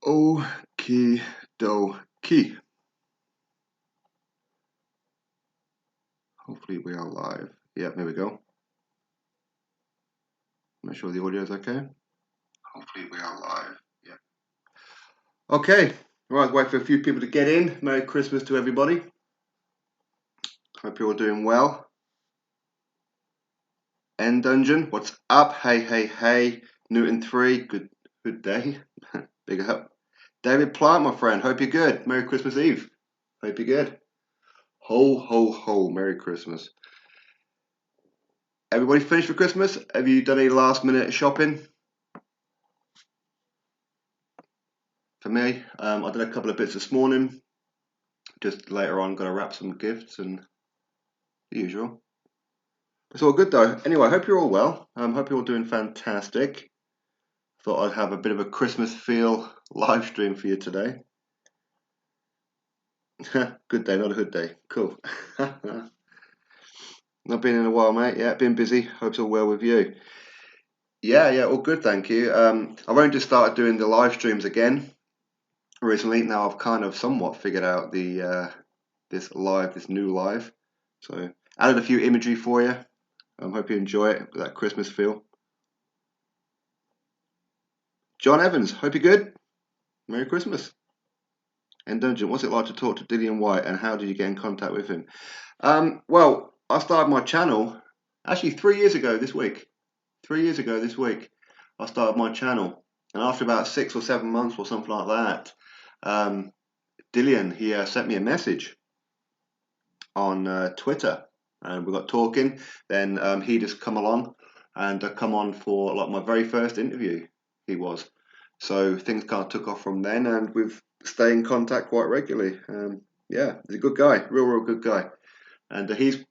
Okie dokie. Hopefully we are live. Yeah, there we go. Make sure the audio is okay. Hopefully we are live. Yeah. Okay. Right, wait for a few people to get in. Merry Christmas to everybody. Hope you're all doing well. End Dungeon, what's up? Hey. Newton 3, good day. Big up. David Plant, my friend, hope you're good. Merry Christmas Eve. Hope you're good. Ho. Merry Christmas. Everybody finished for Christmas? Have you done any last minute shopping? For me, I did a couple of bits this morning. Just later on, got to wrap some gifts and the usual. It's all good though. Anyway, I hope you're all well. Hope you're all doing fantastic. Thought I'd have a bit of a Christmas feel live stream for you today. Good day, not a hood day. Cool. Not been in a while, mate. Yeah, been busy. Hope it's all well with you. Yeah, all good, thank you. I've only just started doing the live streams again recently. Now I've kind of somewhat figured out the this new live. So added a few imagery for you. Hope you enjoy it with that Christmas feel. John Evans, hope you're good. Merry Christmas. And Dungeon, what's it like to talk to Dillian Whyte, and how did you get in contact with him? Well, I started my channel actually 3 years ago this week. 3 years ago this week, I started my channel, and after about 6 or 7 months or something like that, Dillian, he sent me a message on Twitter, and we got talking. Then he just come along and come on for like my very first interview. He was, so things kind of took off from then, and we've stayed in contact quite regularly. Yeah, he's a good guy, real good guy, and he's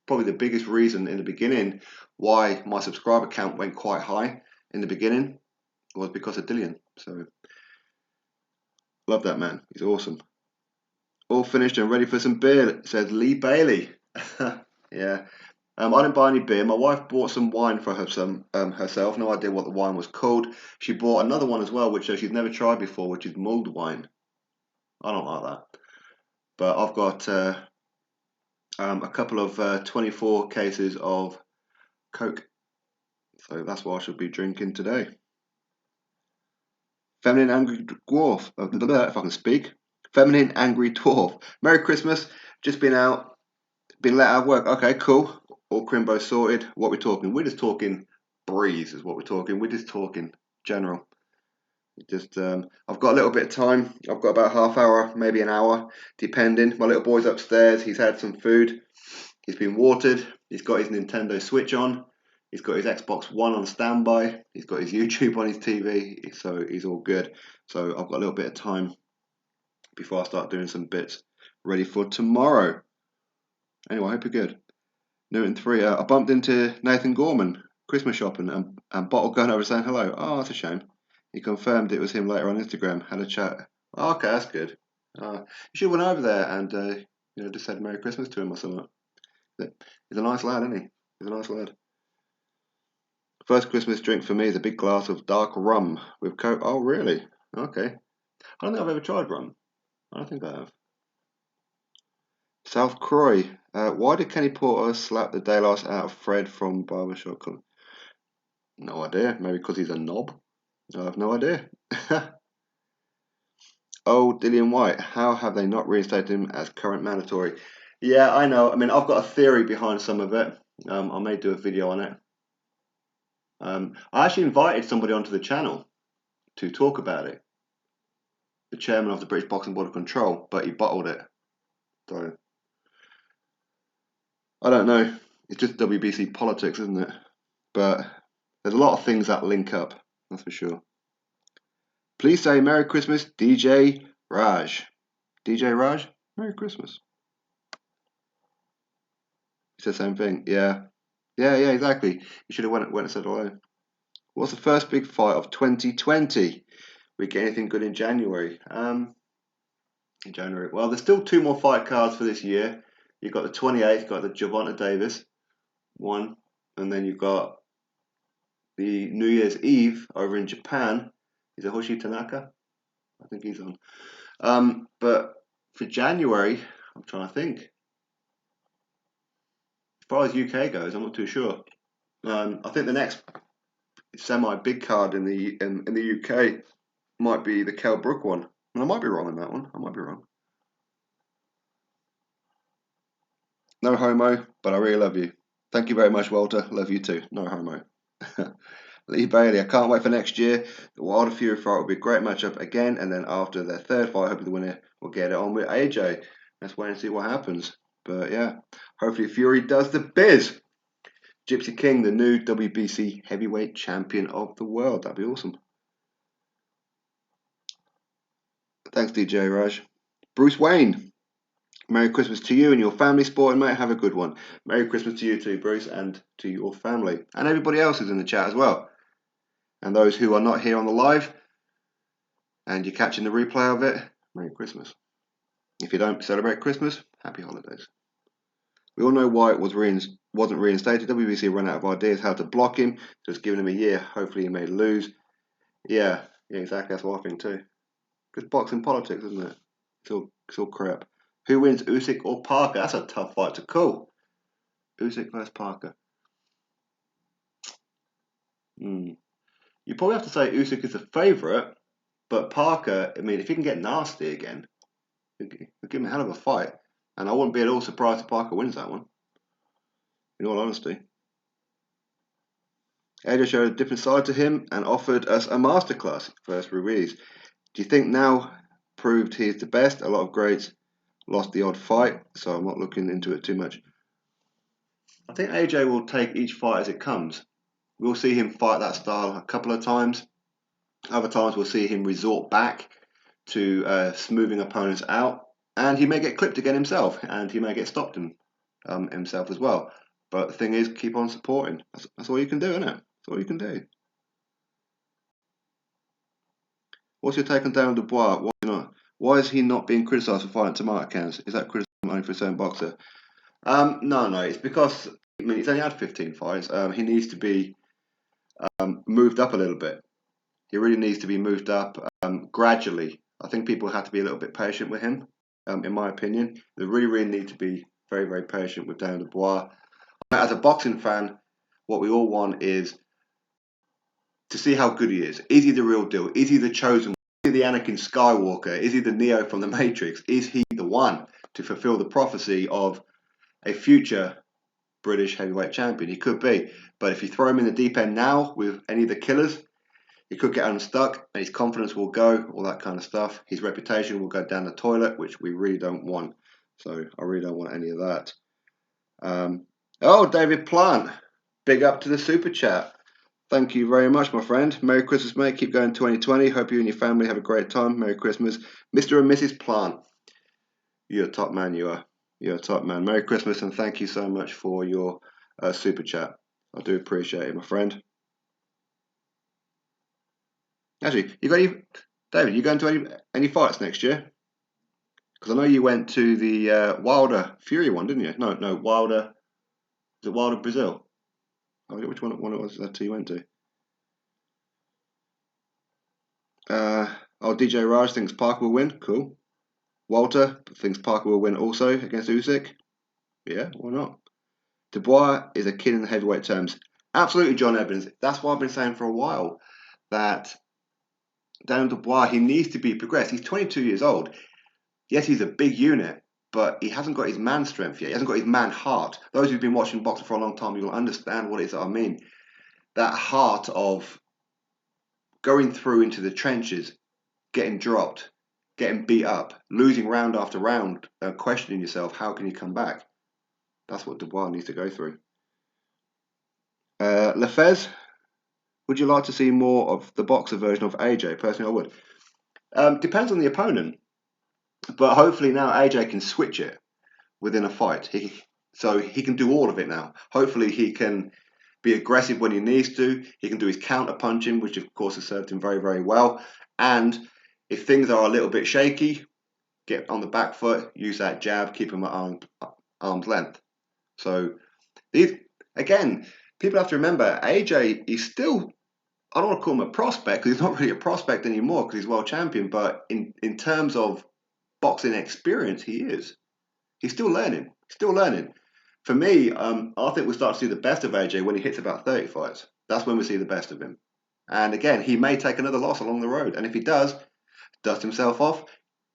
probably the biggest reason in the beginning why my subscriber count went quite high in the beginning was because of Dillian. So love that man. He's awesome. All finished and ready for some beer, says Lee Bailey. Yeah. I didn't buy any beer. My wife bought some wine for herself. No idea what the wine was called. She bought another one as well, which she's never tried before, which is mulled wine. I don't like that. But I've got a couple of 24 cases of Coke. So that's what I should be drinking today. Feminine Angry Dwarf. If I can speak. Feminine Angry Dwarf. Merry Christmas. Just been out. Been let out of work. Okay, cool. All crimbo sorted. What we're talking? We're just talking breeze is what we're talking. We're just talking general. Just I've got a little bit of time. I've got about half hour, maybe an hour, depending. My little boy's upstairs. He's had some food. He's been watered. He's got his Nintendo Switch on. He's got his Xbox One on standby. He's got his YouTube on his TV. So he's all good. So I've got a little bit of time before I start doing some bits ready for tomorrow. Anyway, I hope you're good. Newton 3, I bumped into Nathan Gorman Christmas shopping and Bottle going over saying hello. Oh, that's a shame. He confirmed it was him later on Instagram. Had a chat. Oh, okay, that's good. You should have went over there and just said Merry Christmas to him or something. He's a nice lad, isn't he? He's a nice lad. First Christmas drink for me is a big glass of dark rum with Coke. Oh, really? Okay. I don't think I've ever tried rum. I don't think I have. South Croy. Why did Kenny Porter slap the daylights out of Fred from Barbershop Club? No idea. Maybe because he's a knob. I have no idea. Oh, Dillian Whyte. How have they not reinstated him as current mandatory? Yeah, I know. I mean, I've got a theory behind some of it. I may do a video on it. I actually invited somebody onto the channel to talk about it. The chairman of the British Boxing Board of Control, but he bottled it. So I don't know. It's just WBC politics, isn't it? But there's a lot of things that link up, that's for sure. Please say Merry Christmas, DJ Raj. DJ Raj, Merry Christmas. He said the same thing. Yeah, exactly. You should have went and said hello. What's the first big fight of 2020? We get anything good in January? In January. Well, there's still 2 more fight cards for this year. You've got the 28th, got the Gervonta Davis one. And then you've got the New Year's Eve over in Japan. Is it Hoshi Tanaka? I think he's on. But for January, I'm trying to think. As far as UK goes, I'm not too sure. I think the next semi-big card in the UK might be the Kell Brook one. And I might be wrong on that one. I might be wrong. No homo, but I really love you. Thank you very much, Walter. Love you too. No homo. Lee Bailey, I can't wait for next year. The Wilder Fury fight will be a great matchup again, and then after their third fight, hopefully the winner will get it on with AJ. Let's wait and see what happens. But yeah, hopefully Fury does the biz. Gypsy King, the new WBC heavyweight champion of the world. That'd be awesome. Thanks, DJ Raj. Bruce Wayne, Merry Christmas to you and your family, sporting mate. Have a good one. Merry Christmas to you too, Bruce, and to your family, and everybody else who's in the chat as well. And those who are not here on the live, and you're catching the replay of it, Merry Christmas. If you don't celebrate Christmas, happy holidays. We all know Whyte wasn't reinstated. WBC ran out of ideas how to block him, just giving him a year. Hopefully he may lose. Yeah, exactly. That's what I think too. Because boxing politics, isn't it? It's all crap. Who wins, Usyk or Parker? That's a tough fight to call. Usyk versus Parker. You probably have to say Usyk is the favourite, but Parker, I mean, if he can get nasty again, he'll give him a hell of a fight. And I wouldn't be at all surprised if Parker wins that one, in all honesty. AJ showed a different side to him and offered us a masterclass versus Ruiz. Do you think now proved he's the best? A lot of greats lost the odd fight, so I'm not looking into it too much. I think AJ will take each fight as it comes. We'll see him fight that style a couple of times. Other times we'll see him resort back to smoothing opponents out, and he may get clipped again himself, and he may get stopped himself as well. But the thing is, keep on supporting. That's all you can do, isn't it? That's all you can do. What's your take on Darren Dubois? Why is he not being criticised for fighting tomato cans? Is that criticism only for a certain boxer? No. It's because he's only had 15 fights. He needs to be moved up a little bit. He really needs to be moved up gradually. I think people have to be a little bit patient with him, in my opinion. They really need to be very, very patient with Darren Dubois. As a boxing fan, what we all want is to see how good he is. Is he the real deal? Is he the chosen one? Is he the Anakin Skywalker? Is he the Neo from the Matrix? Is he the one to fulfill the prophecy of a future British heavyweight champion? He could be. But if you throw him in the deep end now with any of the killers, he could get unstuck and his confidence will go, all that kind of stuff. His reputation will go down the toilet, which we really don't want. So I really don't want any of that. David Plant, big up to the super chat. Thank you very much, my friend. Merry Christmas, mate. Keep going 2020. Hope you and your family have a great time. Merry Christmas. Mr. and Mrs. Plant, you're a top man, you are. You're a top man. Merry Christmas and thank you so much for your super chat. I do appreciate it, my friend. Actually, David, you going to any fights next year? Because I know you went to the Wilder Fury one, didn't you? No, Wilder. Is it Wilder Brazil? I forget which one it was that you went to. DJ Raj thinks Parker will win. Cool. Walter thinks Parker will win also against Usyk. Yeah, why not? Dubois is a kid in the heavyweight terms. Absolutely, John Evans. That's what I've been saying for a while. That Darren Dubois, he needs to be progressed. He's 22 years old. Yes, he's a big unit, but he hasn't got his man strength yet. He hasn't got his man heart. Those who've been watching boxing for a long time, you'll understand what it is that I mean. That heart of going through into the trenches, getting dropped, getting beat up, losing round after round, questioning yourself, how can you come back? That's what Dubois needs to go through. Lefez, would you like to see more of the boxer version of AJ? Personally, I would. Depends on the opponent. But hopefully now AJ can switch it within a fight. So he can do all of it now. Hopefully he can be aggressive when he needs to. He can do his counter punching, which of course has served him very, very well. And if things are a little bit shaky, get on the back foot, use that jab, keep him at arm's length. So again, people have to remember AJ is still, I don't want to call him a prospect because he's not really a prospect anymore because he's world champion, but in terms of boxing experience, he is. He's still learning. Still learning. For me, I think we'll start to see the best of AJ when he hits about 30 fights. That's when we see the best of him. And again, he may take another loss along the road. And if he does, dust himself off,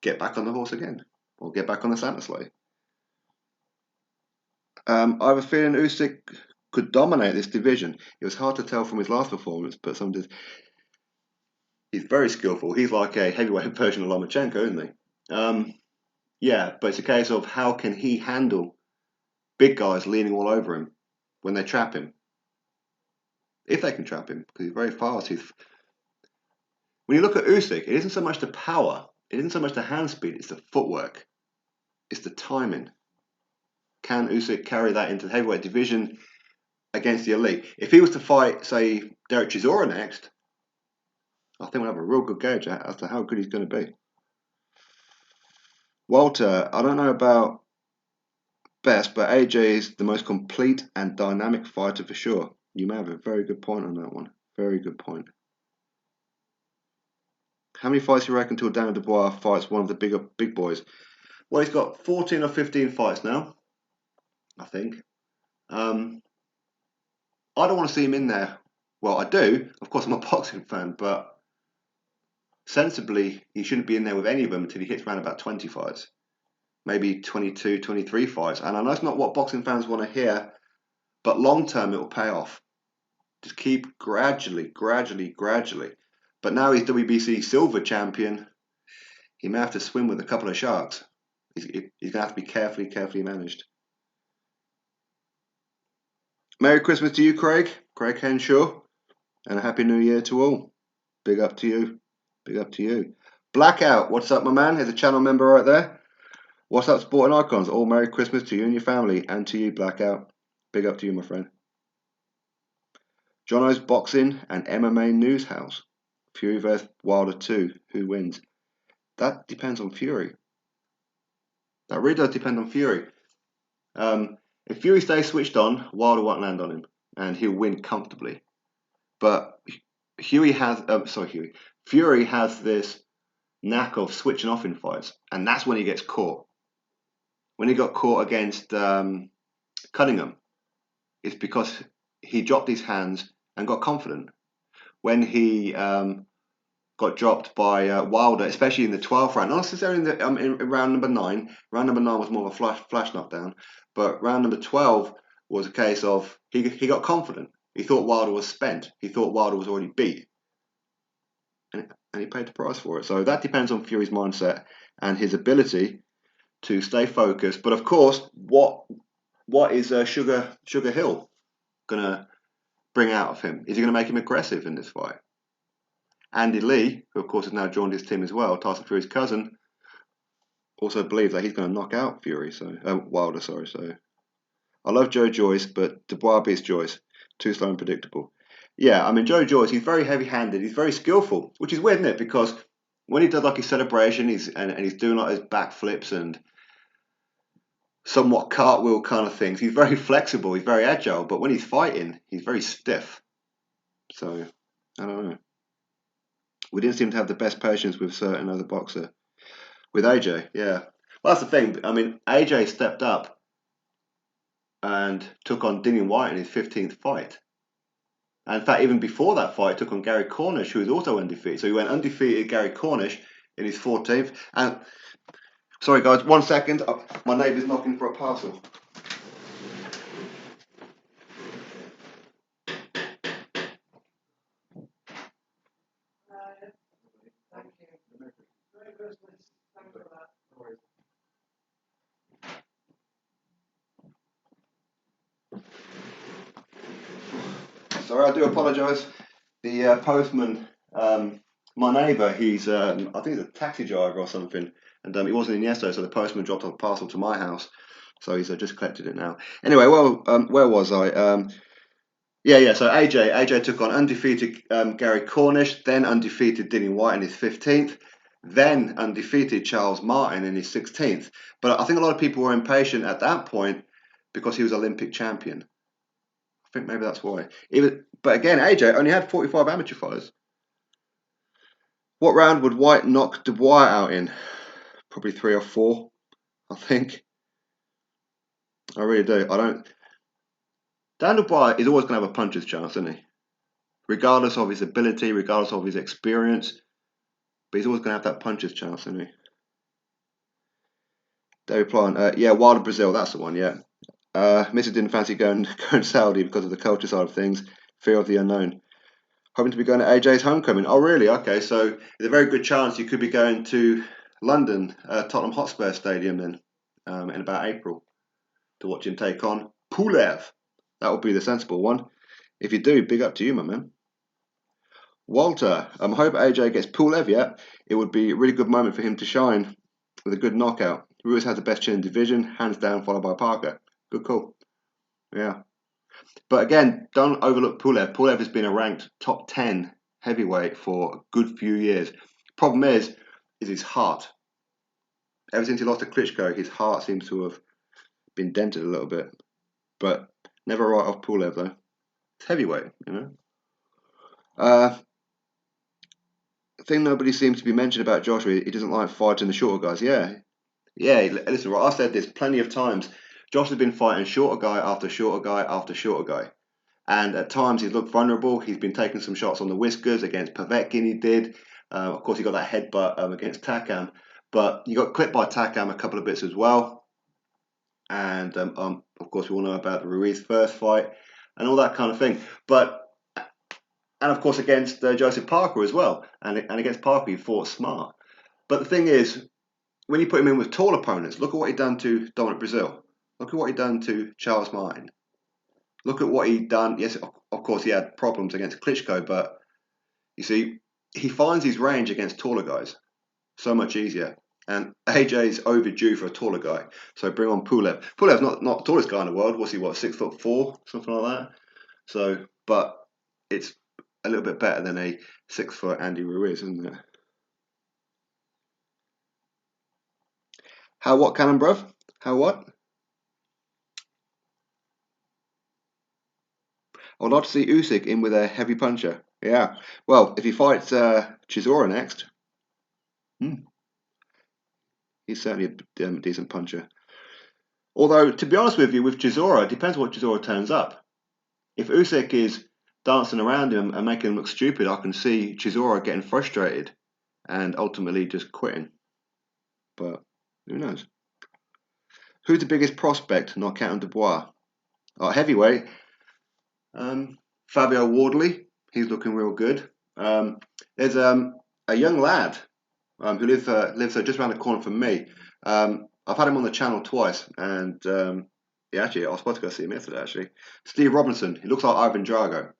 get back on the horse again. Or get back on the Santa sleigh. I have a feeling Usyk could dominate this division. It was hard to tell from his last performance, but he's very skillful. He's like a heavyweight version of Lomachenko, isn't he? Yeah, but it's a case of how can he handle big guys leaning all over him when they trap him. If they can trap him, because he's very fast. When you look at Usyk, it isn't so much the power, it isn't so much the hand speed, it's the footwork, it's the timing. Can Usyk carry that into the heavyweight division against the elite? If he was to fight, say, Derek Chisora next, I think we'll have a real good gauge as to how good he's going to be. Walter, I don't know about best, but AJ is the most complete and dynamic fighter for sure. You may have a very good point on that one. Very good point. How many fights do you reckon until Daniel Dubois fights one of the big boys? Well, he's got 14 or 15 fights now, I think. I don't want to see him in there. Well, I do. Of course, I'm a boxing fan, but sensibly, he shouldn't be in there with any of them until he hits around about 20 fights. Maybe 22, 23 fights. And I know it's not what boxing fans want to hear, but long term, it will pay off. Just keep gradually. But now he's WBC silver champion. He may have to swim with a couple of sharks. He's going to have to be carefully managed. Merry Christmas to you, Craig Henshaw, and a Happy New Year to all. Big up to you. Blackout, what's up, my man? There's a channel member right there. What's up, Sporting Icons? All Merry Christmas to you and your family, and to you, Blackout. Big up to you, my friend. Jono's Boxing and MMA News House. Fury vs Wilder 2. Who wins? That depends on Fury. That really does depend on Fury. If Fury stays switched on, Wilder won't land on him, and he'll win comfortably. But Fury has this knack of switching off in fights, and that's when he gets caught. When he got caught against Cunningham, it's because he dropped his hands and got confident. When he got dropped by Wilder, especially in the 12th round, not necessarily in round number 9. Round number 9 was more of a flash knockdown, but round number 12 was a case of he got confident. He thought Wilder was spent. He thought Wilder was already beat. And he paid the price for it. So that depends on Fury's mindset and his ability to stay focused. But of course, what is Sugar Hill going to bring out of him? Is he going to make him aggressive in this fight? Andy Lee, who of course has now joined his team as well, Tyson Fury's cousin, also believes that he's going to knock out Wilder. So I love Joe Joyce, but Dubois beats Joyce. Too slow and predictable. Yeah, I mean, Joe Joyce, he's very heavy-handed. He's very skillful, which is weird, isn't it? Because when he does like his celebration, he's doing like his backflips and somewhat cartwheel kind of things. He's very flexible. He's very agile. But when he's fighting, he's very stiff. So I don't know. We didn't seem to have the best patience with certain other boxer. With AJ, yeah. Well, that's the thing. I mean, AJ stepped up and took on Dillian Whyte in his 15th fight. And in fact, even before that fight, took on Gary Cornish, who was also undefeated. So he went undefeated Gary Cornish in his 14th. And sorry, guys, 1 second. My neighbour's knocking for a parcel. Thank you. Merry Christmas. Thanks for that. No worries. Sorry, I do apologise. The postman, my neighbour, he's I think he's a taxi driver or something, and he wasn't in yesterday, so the postman dropped off a parcel to my house, so he's just collected it now. Anyway, well, where was I? So AJ took on undefeated Gary Cornish, then undefeated Dillian Whyte in his 15th, then undefeated Charles Martin in his 16th. But I think a lot of people were impatient at that point because he was Olympic champion. think maybe that's why. But again, AJ only had 45 amateur fights. What round would Whyte knock Dubois out in? Probably 3 or 4, I think. I really do. I don't. Dan Dubois is always going to have a puncher's chance, isn't he? Regardless of his ability, regardless of his experience, but he's always going to have that puncher's chance, isn't he? David Plant, yeah, Wilder Brazil, that's the one, yeah. Mr. didn't fancy going Saudi because of the culture side of things, fear of the unknown. Hoping to be going to AJ's homecoming. Oh, really? Okay, so there's a very good chance you could be going to London, Tottenham Hotspur Stadium then, in about April, to watch him take on Pulev. That would be the sensible one. If you do, big up to you, my man. Walter, I hope AJ gets Pulev yet. It would be a really good moment for him to shine with a good knockout. Ruiz has the best chin in the division, hands down, followed by Parker. Good call. Yeah. But again, don't overlook Pulev. Pulev has been a ranked top 10 heavyweight for a good few years. Problem is his heart. Ever since he lost to Klitschko, his heart seems to have been dented a little bit. But never write off Pulev, though. It's heavyweight, you know. The thing nobody seems to be mentioning about Joshua, he doesn't like fighting the shorter guys. Yeah. Listen, I said this plenty of times. Josh has been fighting shorter guy after shorter guy after shorter guy. And at times he's looked vulnerable. He's been taking some shots on the whiskers against Povetkin. He did. Of course, he got that headbutt against Takam. But he got clipped by Takam a couple of bits as well. And of course, we all know about the Ruiz first fight and all that kind of thing. And of course, against Joseph Parker as well. And against Parker, he fought smart. But the thing is, when you put him in with tall opponents, look at what he done to Dominic Brazil. Look at what he done to Charles Martin. Look at what he done. Yes, of course, he had problems against Klitschko, but you see, he finds his range against taller guys so much easier. And AJ's overdue for a taller guy, so bring on Pulev. Pulev's not the tallest guy in the world. Was he 6'4", something like that? So, but it's a little bit better than a 6 foot Andy Ruiz, isn't it? How what, Cannon, bruv? How what? I would like to see Usyk in with a heavy puncher. Yeah. Well, if he fights Chisora next, he's certainly a decent puncher. Although, to be honest with you, with Chisora, it depends what Chisora turns up. If Usyk is dancing around him and making him look stupid, I can see Chisora getting frustrated and ultimately just quitting. But who knows? Who's the biggest prospect, not counting Dubois? Heavyweight. Fabio Wardley. He's looking real good. There's a young lad who lives just around the corner from me. I've had him on the channel twice, and actually, I was supposed to go see him yesterday. Actually, Steve Robinson. He looks like Ivan Drago.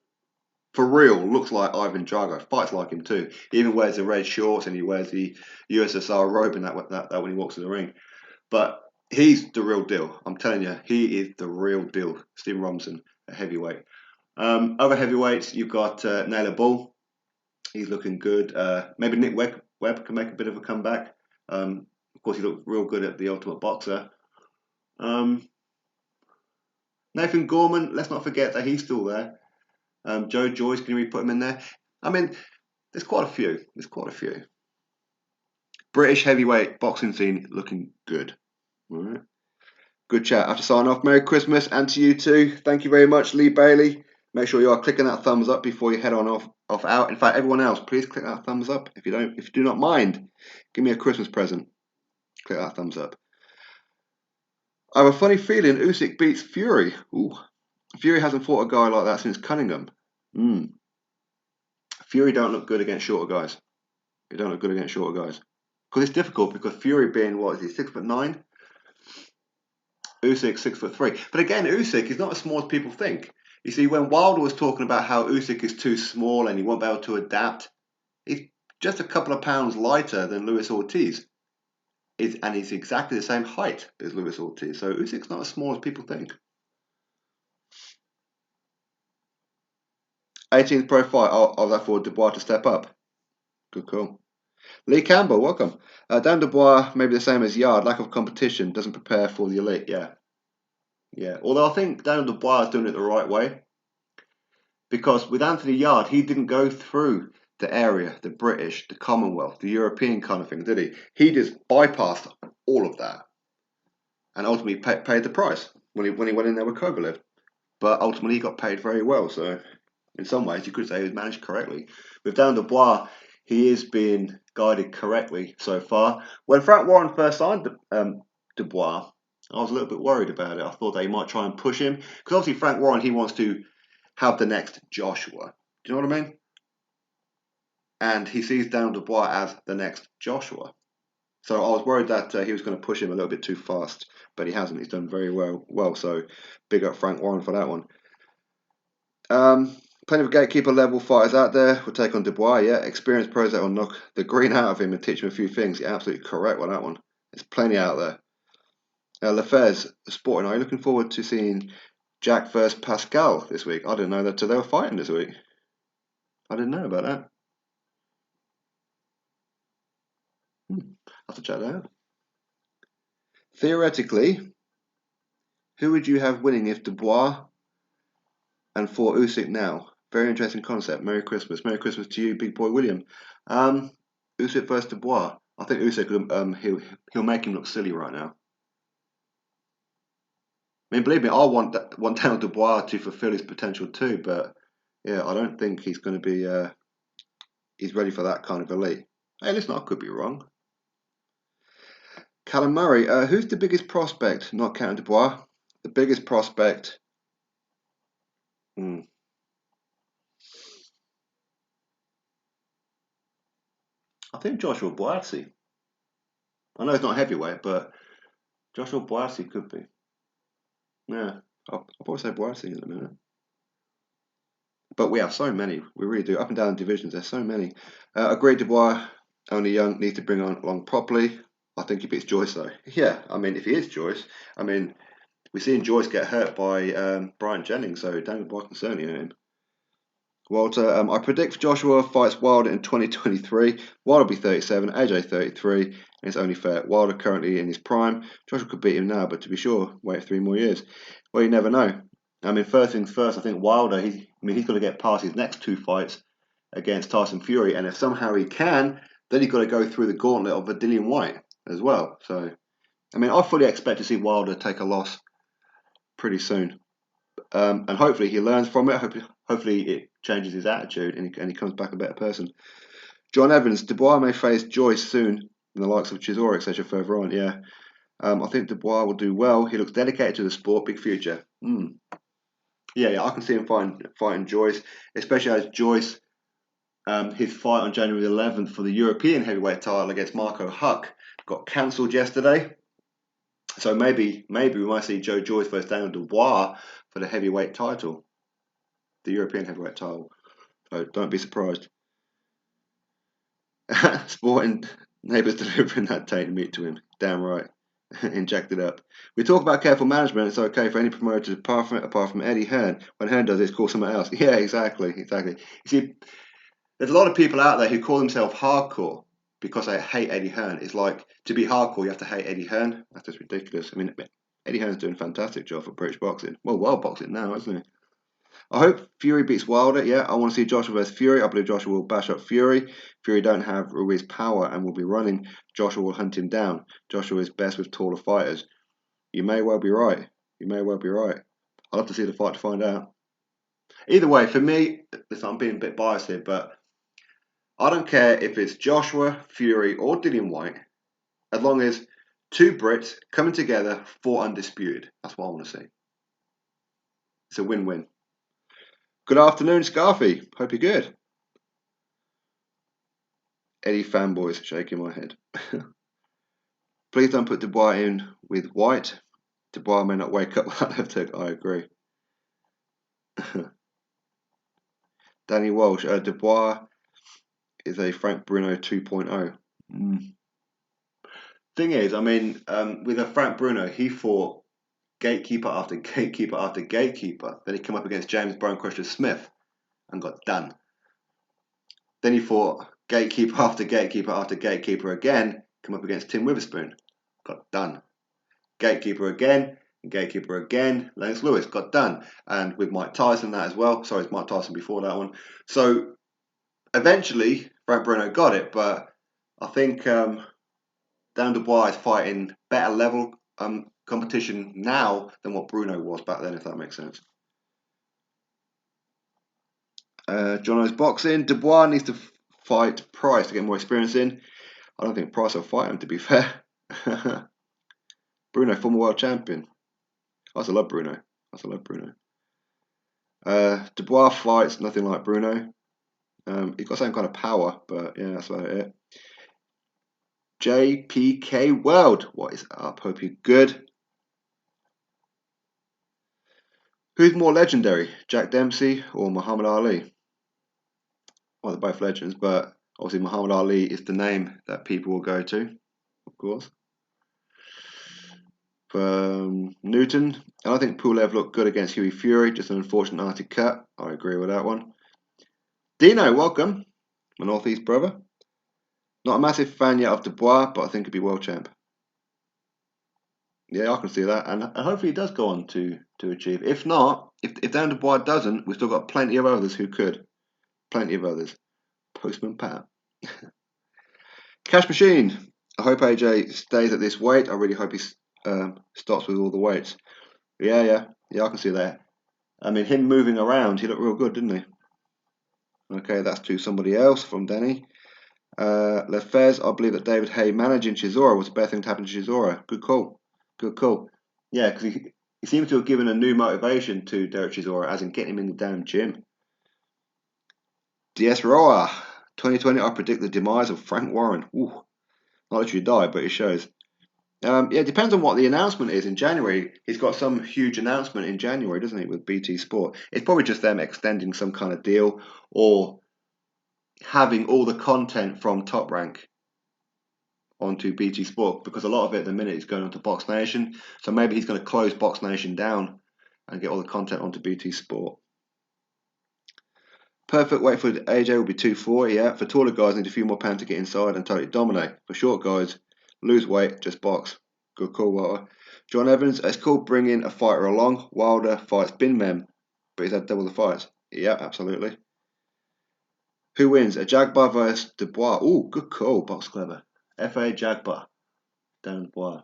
For real, looks like Ivan Drago. Fights like him too. He even wears the red shorts and he wears the USSR robe and that when he walks in the ring. But he's the real deal. I'm telling you, he is the real deal. Steve Robinson, a heavyweight. Other heavyweights, you've got Naylor Bull. He's looking good. Maybe Nick Webb can make a bit of a comeback. Of course, he looked real good at the Ultimate Boxer. Nathan Gorman, let's not forget that he's still there. Joe Joyce, can we put him in there? I mean, there's quite a few. British heavyweight boxing scene looking good. All right. Good chat. I have to sign off. Merry Christmas, and to you too. Thank you very much, Lee Bailey. Make sure you are clicking that thumbs up before you head on off out. In fact, everyone else, please click that thumbs up. If you do not mind, give me a Christmas present. Click that thumbs up. I have a funny feeling Usyk beats Fury. Ooh. Fury hasn't fought a guy like that since Cunningham. Fury don't look good against shorter guys. He don't look good against shorter guys. Because it's difficult, because Fury being, 6'9"? Usyk 6'3". But again, Usyk is not as small as people think. You see, when Wilder was talking about how Usyk is too small and he won't be able to adapt, he's just a couple of pounds lighter than Luis Ortiz. And he's exactly the same height as Luis Ortiz. So Usyk's not as small as people think. 18th pro fight. I'll that for Dubois to step up. Good call. Lee Campbell, welcome. Dan Dubois, maybe the same as Yard. Lack of competition, doesn't prepare for the elite. Yeah. Although I think Dan Dubois is doing it the right way. because with Anthony Yard, he didn't go through the area, the British, the Commonwealth, the European kind of thing, did he? He just bypassed all of that and ultimately paid the price when he went in there with Kovalev. But ultimately, he got paid very well. So, in some ways, you could say he was managed correctly. With Dan Dubois, he is being guided correctly so far. When Frank Warren first signed Dubois, I was a little bit worried about it. I thought they might try and push him because obviously Frank Warren, he wants to have the next Joshua. Do you know what I mean? And he sees Dan Dubois as the next Joshua. So I was worried that he was going to push him a little bit too fast, but he hasn't. He's done very well. So big up Frank Warren for that one. Plenty of gatekeeper level fighters out there. We'll take on Dubois, yeah. Experienced pros that will knock the green out of him and teach him a few things. You're absolutely correct with that one. There's plenty out there. Lefebvre Sporting, are you looking forward to seeing Jack versus Pascal this week? I didn't know that they were fighting this week. I didn't know about that. I'll have to check that out. Theoretically, who would you have winning if Dubois and for Usyk now? Very interesting concept. Merry Christmas. Merry Christmas to you, big boy William. Usyk versus Dubois. I think Usyk, he'll make him look silly right now. I mean, believe me, I want Daniel Dubois to fulfill his potential too, but yeah, I don't think he's going to be. He's ready for that kind of elite. Hey, listen, I could be wrong. Callum Murray, who's the biggest prospect? Not counting Dubois. The biggest prospect. I think Joshua Buatsi. I know it's not heavyweight, but Joshua Buatsi could be. Yeah, I'll probably say Buatsi in a minute. But we have so many. We really do. Up and down divisions, there's so many. Agreed, Dubois, only young, needs to bring on along properly. I think he beats Joyce, though. Yeah, I mean, if he is Joyce, I mean, we've seen Joyce get hurt by Brian Jennings, so Daniel Dubois can certainly hurt him. Walter, I predict Joshua fights Wilder in 2023. Wilder will be 37, AJ 33, and it's only fair. Wilder currently in his prime. Joshua could beat him now, but to be sure, wait 3 more years. Well, you never know. I mean, first things first, I think Wilder, he's got to get past his next 2 fights against Tyson Fury, and if somehow he can, then he's got to go through the gauntlet of a Dillian Whyte as well. So, I mean, I fully expect to see Wilder take a loss pretty soon. And hopefully he learns from it. Hopefully it changes his attitude and he comes back a better person. John Evans, Dubois may face Joyce soon in the likes of Chisora, etc. further on. Yeah, I think Dubois will do well. He looks dedicated to the sport. Big future. Yeah, I can see him fighting Joyce, especially as Joyce, his fight on January 11th for the European heavyweight title against Marco Huck got cancelled yesterday. So maybe we might see Joe Joyce versus Daniel Dubois for the heavyweight title, the European heavyweight title. So don't be surprised. Sporting neighbours delivering that tainted meat to him. Damn right. Inject it up. We talk about careful management. It's okay for any promoter apart from Eddie Hearn. When Hearn does it, it's called someone else. Yeah, exactly. You see, there's a lot of people out there who call themselves hardcore because they hate Eddie Hearn. It's like, to be hardcore, you have to hate Eddie Hearn. That's just ridiculous. I mean, Eddie Hearn's doing a fantastic job for British boxing. Well, world boxing now, isn't he? I hope Fury beats Wilder. Yeah, I want to see Joshua versus Fury. I believe Joshua will bash up Fury. Fury don't have Ruiz power and will be running. Joshua will hunt him down. Joshua is best with taller fighters. You may well be right. I'll have to see the fight to find out. Either way, for me, listen, I'm being a bit biased here, but I don't care if it's Joshua, Fury, or Dillian Whyte, as long as 2 Brits coming together for undisputed. That's what I want to see. It's a win-win. Good afternoon, Scarfy. Hope you're good. Eddie fanboys shaking my head. Please don't put Dubois in with Whyte. Dubois may not wake up with that left hook. I agree. Danny Walsh. Dubois is a Frank Bruno 2.0. Thing is, I mean, with a Frank Bruno, he fought gatekeeper after gatekeeper after gatekeeper. Then he came up against James Brown Crusher Smith and got done. Then he fought gatekeeper after gatekeeper after gatekeeper again, come up against Tim Witherspoon, got done. Gatekeeper again, Gatekeeper again, Lennox Lewis got done. And with Mike Tyson that as well. Sorry, it's Mike Tyson before that one. So eventually, Frank Bruno got it, but I think Dan Dubois is fighting better level competition now than what Bruno was back then, if that makes sense. Jono's boxing. Dubois needs to fight Price to get more experience in. I don't think Price will fight him, to be fair. Bruno, former world champion. I also love Bruno. Dubois fights nothing like Bruno. He's got some kind of power, but yeah, that's about it. JPK World, what is up? Hope you're good. Who's more legendary, Jack Dempsey or Muhammad Ali? Well, they're both legends, but obviously Muhammad Ali is the name that people will go to, of course. Newton, I don't think Pulev looked good against Hughie Fury, just an unfortunate nasty cut. I agree with that one. Dino, welcome, my Northeast brother. Not a massive fan yet of Dubois, but I think he'd be world champ. Yeah, I can see that, and hopefully he does go on to achieve. If not, if Dan Dubois doesn't, we've still got plenty of others who could. Plenty of others. Postman Pat. Cash Machine. I hope AJ stays at this weight. I really hope he stops with all the weights. Yeah, I can see that. I mean, him moving around, he looked real good, didn't he? Okay, that's to somebody else from Danny. Lefez, I believe that David Hay managing Chisora was the best thing to happen to Chisora. Good call. Yeah, because he seems to have given a new motivation to Derek Chisora, as in getting him in the damn gym. DS Roa, 2020, I predict the demise of Frank Warren. Ooh, not literally die, but it shows. Yeah, it depends on what the announcement is in January. He's got some huge announcement in January, doesn't he, with BT Sport? It's probably just them extending some kind of deal or having all the content from Top Rank onto BT Sport, because a lot of it at the minute is going onto Box Nation. So maybe he's going to close Box Nation down and get all the content onto BT Sport. Perfect weight for AJ will be 240, yeah. For taller guys, need a few more pounds to get inside and totally dominate. For short guys, lose weight, just box. Good call, Wilder. John Evans, it's cool bringing a fighter along. Wilder fights Bin Mem, but he's had double the fights. Yeah, absolutely. Who wins? A Jagbar versus Dubois. Ooh, good call, Box Clever. FA Jagbar. Dan Dubois.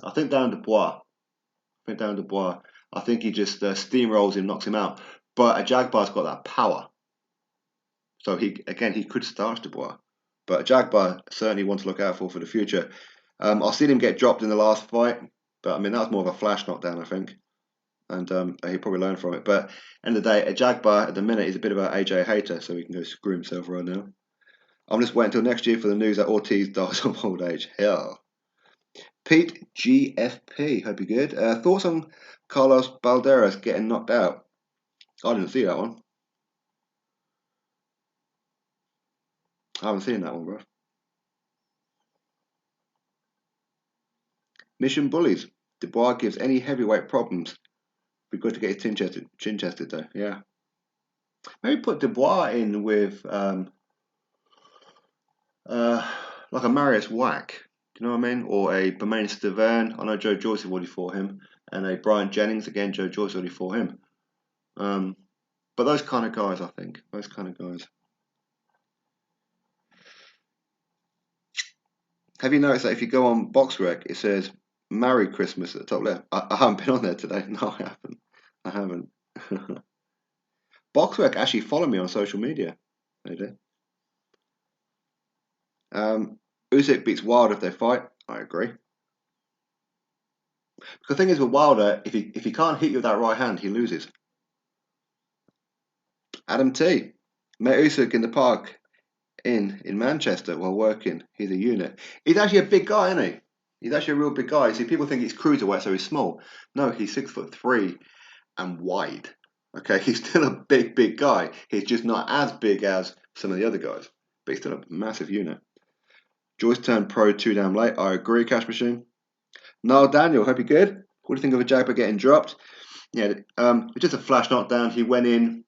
I think Dan Dubois. I think he just steamrolls him, knocks him out. But a Jagbar's got that power. So he could starch Dubois. But Jagbar certainly one to look out for the future. I've seen him get dropped in the last fight, but I mean that was more of a flash knockdown, I think, and he probably learned from it. But end of the day, a Jagbar at the minute is a bit of an AJ hater, so he can go screw himself right now. I'm just waiting until next year for the news that Ortiz dies of old age. Hell. Pete GFP, hope you're good. Thoughts on Carlos Balderas getting knocked out? I didn't see that one. I haven't seen that one, bro. Mission Bullies. Dubois gives any heavyweight problems. Be good to get his chin chested though. Yeah. Maybe put Dubois in with like a Marius Wack. Do you know what I mean? Or a Bermain Stavern. I know Joe Joyce already fought him, and a Brian Jennings again. Joe Joyce already fought him. But those kind of guys, I think. Those kind of guys. Have you noticed that if you go on BoxRec, it says Merry Christmas at the top left? I haven't been on there today. No, I haven't. BoxRec actually follow me on social media. They do. Usyk beats Wilder if they fight. I agree. The thing is with Wilder, if he can't hit you with that right hand, he loses. Adam T. Met Usyk in the park in Manchester while working. He's a unit. He's actually a big guy, isn't he? He's actually a real big guy. See, people think he's cruiserweight, so he's small. No, he's 6'3" and wide. Okay, he's still a big guy. He's just not as big as some of the other guys, but he's still a massive unit. Joyce turned pro too damn late. I agree, Cash Machine. Niall Daniel, hope you're good. What do you think of a Jagba getting dropped? Yeah, it's just a flash knockdown. He went in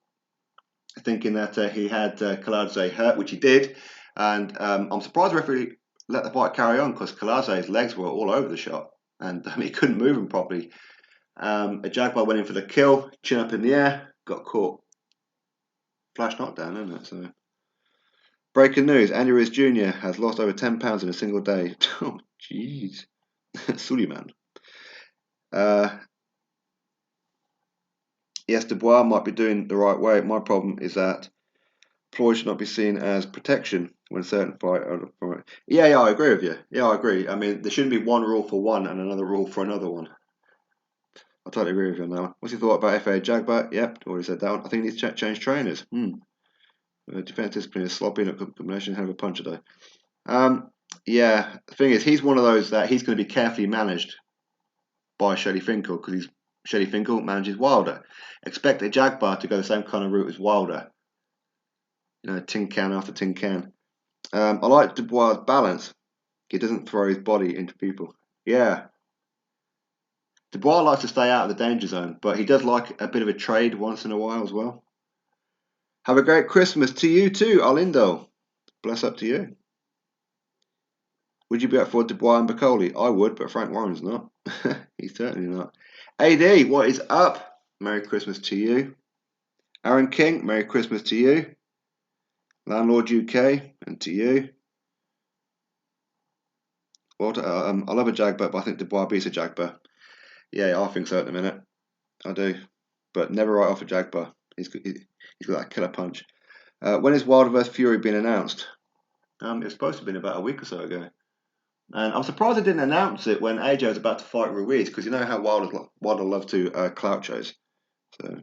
thinking that he had Kaladze hurt, which he did. And I'm surprised the referee let the fight carry on because Kaladze's legs were all over the shot. And he couldn't move him properly. A Jaguar went in for the kill, chin up in the air, got caught. Flash knockdown, isn't it? So, breaking news: Andy Ruiz Jr. has lost over 10 pounds in a single day. Oh, jeez. Suleiman. Yes, Dubois might be doing the right way. My problem is that ploy should not be seen as protection when certain fight. Yeah, I agree with you. Yeah, I agree. I mean, there shouldn't be one rule for one and another rule for another one. I totally agree with you on that one. What's your thought about FA Jagba? Yep, already said that one. I think he needs to change trainers. Defense discipline is sloppy and a combination hell of a puncher though. Yeah, the thing is, he's one of those that he's going to be carefully managed by Shelley Finkel because Shelley Finkel manages Wilder. Expect a Jagba to go the same kind of route as Wilder. You know, tin can after tin can. I like Dubois' balance. He doesn't throw his body into people. Yeah. Dubois likes to stay out of the danger zone, but he does like a bit of a trade once in a while as well. Have a great Christmas to you too, Arlindo. Bless up to you. Would you be up for Dubois and Bacoli? I would, but Frank Warren's not. He's certainly not. AD, what is up? Merry Christmas to you. Aaron King, Merry Christmas to you. Landlord UK, and to you. Well, I love a Jagba, but I think Dubois beats a Jagba. Yeah, I think so at the minute. I do. But never write off a Jagba. He's got that killer punch. When is Wilder vs Fury being announced? It was supposed to have been about a week or so ago. And I'm surprised they didn't announce it when AJ was about to fight Ruiz, because you know how Wilder loves to clout chase. So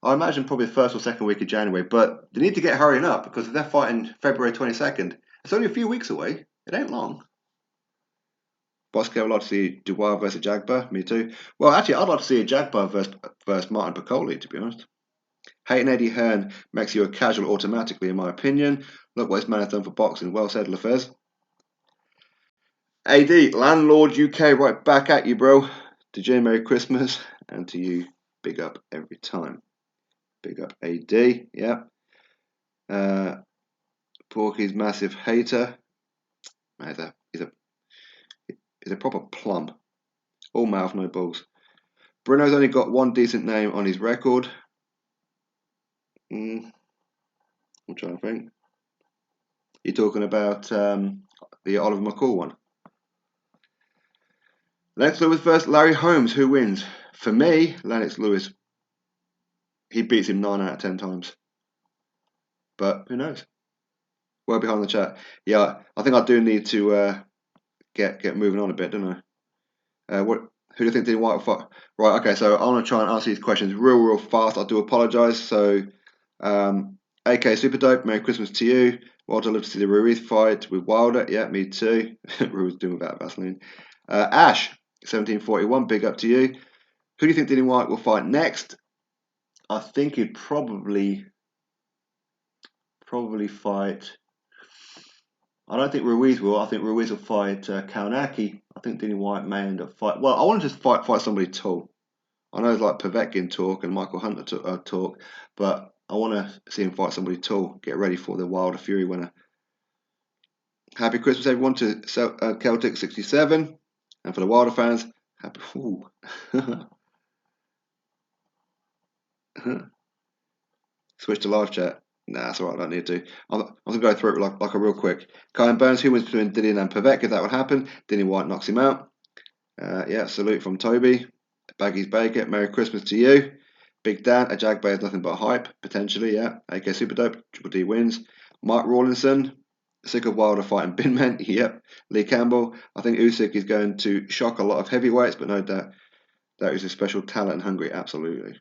I imagine probably the first or second week of January, but they need to get hurrying up because if they're fighting February 22nd, it's only a few weeks away. It ain't long. Bosco, I'd like to see Dubois versus Jagba. Me too. Well, actually, I'd like to see a Jagba versus Martin Piccoli, to be honest. Hating Eddie Hearn makes you a casual automatically, in my opinion. Look what this man has done for boxing. Well said, Lefez. AD, Landlord UK, right back at you, bro. To Jay, Merry Christmas. And to you, big up every time. Big up AD, yeah. Porky's massive hater. He's a proper plum. All mouth, no balls. Bruno's only got one decent name on his record. I'm trying to think. You're talking about the Oliver McCall one. Lennox Lewis versus Larry Holmes. Who wins? For me, Lennox Lewis. He beats him 9 out of 10 times. But who knows? Well behind the chat. Yeah, I think I do need to get moving on a bit, don't I? Who do you think did Whyte fight? Right, okay, so I want to try and answer these questions real fast. I do apologise. So, AK Super Dope, Merry Christmas to you. Wilder, love to see the Ruiz fight with Wilder. Yeah, me too. Ruiz doing without Vaseline. Ash, 1741, big up to you. Who do you think Dillian Whyte will fight next? I think he'd probably fight. I don't think Ruiz will. I think Ruiz will fight Kaunaki. I think Dillian Whyte may end up fight. Well, I want to just fight somebody tall. I know it's like Povetkin talk and Michael Hunter talk, but I want to see him fight somebody tall. Get ready for the Wilder Fury winner. Happy Christmas, everyone, to Celtic 67, and for the Wilder fans, happy. Switch to live chat. Nah, that's alright, I don't need to. I'm going to go through it like a real quick. Kyan Burns, who wins between Dillian and Povetkin, if that would happen. Dillian Whyte knocks him out. Yeah, salute from Toby. Baggy's Baker, Merry Christmas to you. Big Dan, a Jagba is nothing but hype, potentially, yeah. AK Super Dope, Triple D wins. Mark Rawlinson, sick of Wilder fighting Binman, yep. Lee Campbell, I think Usyk is going to shock a lot of heavyweights, but no doubt that is a special talent and hungry, absolutely.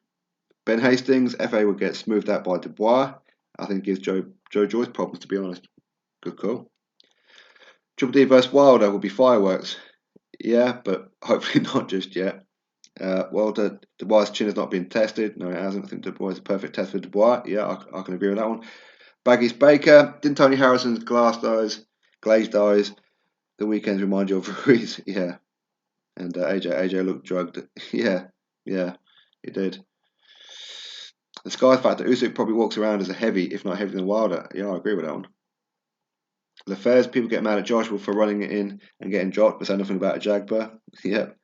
Ben Hastings, FA would get smoothed out by Dubois. I think gives Joe Joyce problems, to be honest. Good call. Triple D versus Wilder will be fireworks. Yeah, but hopefully not just yet. Wilder, Dubois' chin has not been tested. No, it hasn't. I think Dubois is a perfect test for Dubois. Yeah, I can agree with that one. Baggy's Baker. Didn't Tony Harrison's glazed eyes, the weekends remind you of Ruiz? Yeah. And AJ looked drugged. Yeah, he did. The Sky factor, Usyk probably walks around as a heavy, if not heavier than Wilder. Yeah, I agree with that one. Lefers, people get mad at Joshua for running it in and getting dropped, but say nothing about a Jagba. Yep.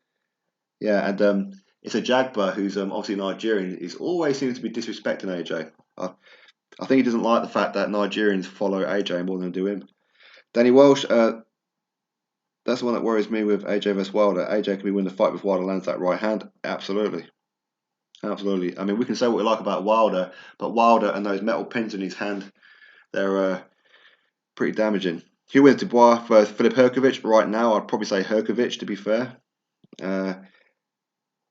Yeah, and it's a Jagba who's obviously Nigerian. He's always seems to be disrespecting AJ. I think he doesn't like the fact that Nigerians follow AJ more than they do him. Danny Walsh, that's the one that worries me with AJ vs Wilder. AJ can be winning the fight with Wilder lands that right hand. Absolutely. Absolutely. I mean, we can say what we like about Wilder, but Wilder and those metal pins in his hand, they're pretty damaging. Who wins Dubois versus Filip Herkovic? Right now, I'd probably say Herkovic, to be fair. Uh,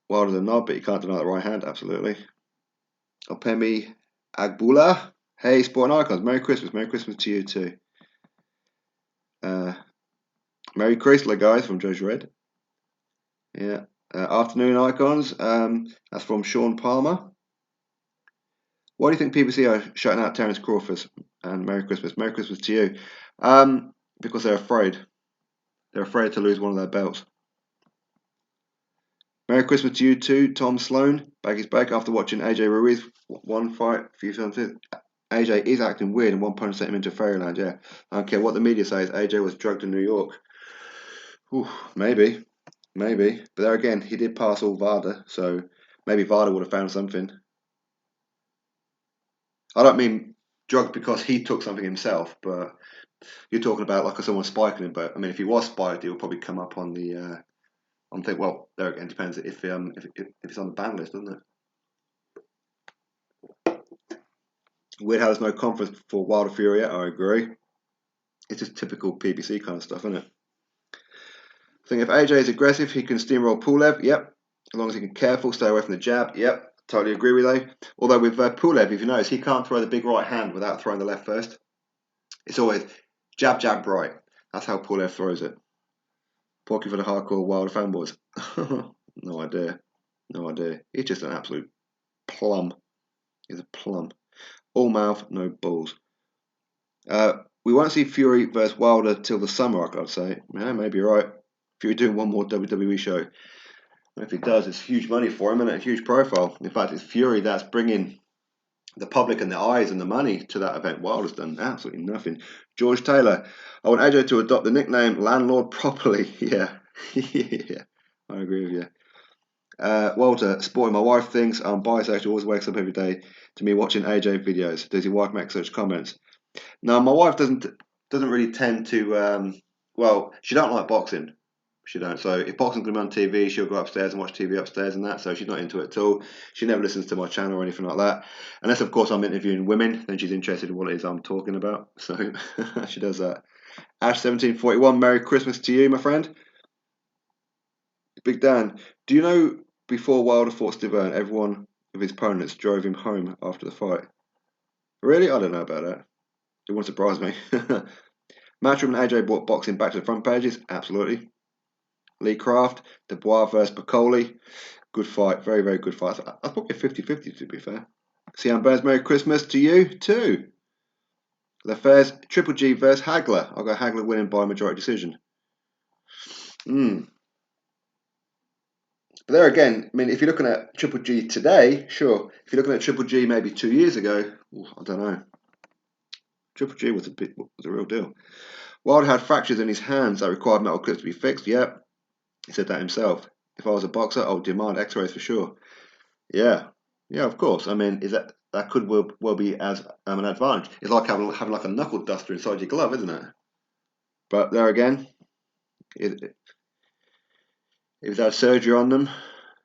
Wilder's a knob, but you can't deny the right hand. Absolutely. Opemi Agbula. Hey, Sporting Icons. Merry Christmas. Merry Christmas to you too. Uh, Merry Chrysler, guys, from Judge Red. Yeah. Afternoon Icons. That's from Sean Palmer. Why do you think PBC are shutting out Terence Crawford? And Merry Christmas. Merry Christmas to you. Because they're afraid. They're afraid to lose one of their belts. Merry Christmas to you too, Tom Sloan. Back is back after watching AJ Ruiz one fight a few times. AJ is acting weird and one punch sent him into fairyland, yeah. I don't care what the media says, AJ was drugged in New York. Ooh, maybe. But there again, he did pass all VADA, so maybe VADA would have found something. I don't mean drugged because he took something himself, but you're talking about like someone spiking him. But I mean, if he was spiked, he would probably come up on the on thing. Well, there again, depends if it's on the ban list, doesn't it? Weird how there's no conference for Wilder Fury yet. I agree. It's just typical PBC kind of stuff, isn't it? I think if AJ is aggressive, he can steamroll Pulev. Yep. As long as he can careful, stay away from the jab. Yep. Totally agree with you. Although with Pulev, if you notice, he can't throw the big right hand without throwing the left first. It's always jab, jab, right. That's how Pulev throws it. Porky for the hardcore Wilder fanboys. No idea. No idea. He's just an absolute plum. He's a plum. All mouth, no balls. We won't see Fury versus Wilder till the summer, I'd say. Yeah, maybe you're right. Fury doing one more WWE show. And if he does, it's huge money for him and a huge profile. In fact, it's Fury that's bringing the public and the eyes and the money to that event. Wilder's done absolutely nothing. George Taylor, I want AJ to adopt the nickname Landlord properly. Yeah, yeah, I agree with you. Walter, sporting my wife thinks I'm bisexual, always wakes up every day to me watching AJ videos. Does your wife make such comments? No, my wife doesn't really tend to. Well, she don't like boxing. She don't. So if boxing's going to be on TV, she'll go upstairs and watch TV upstairs and that. So she's not into it at all. She never listens to my channel or anything like that. Unless, of course, I'm interviewing women, then she's interested in what it is I'm talking about. So she does that. Ash1741, Merry Christmas to you, my friend. Big Dan, do you know before Wilder fought Stiverne, everyone of his opponents drove him home after the fight? Really? I don't know about that. It wouldn't surprise me. Matchroom and AJ brought boxing back to the front pages. Absolutely. Lee Craft, Dubois versus Piccoli. Good fight. Very, very good fight. That's probably a 50-50 to be fair. Sian Burns, Merry Christmas to you too. The Fairs, Triple G versus Hagler. I'll go Hagler winning by majority decision. But there again, I mean, if you're looking at Triple G today, sure. If you're looking at Triple G maybe 2 years ago, I don't know. Triple G was a real deal. Wilder had fractures in his hands that required metal clips to be fixed. Yep, he said that himself. If I was a boxer, I would demand X-rays for sure. Yeah, yeah, of course. I mean, is that could well be as an advantage? It's like having like a knuckle duster inside your glove, isn't it? But there again, if he's had surgery on them,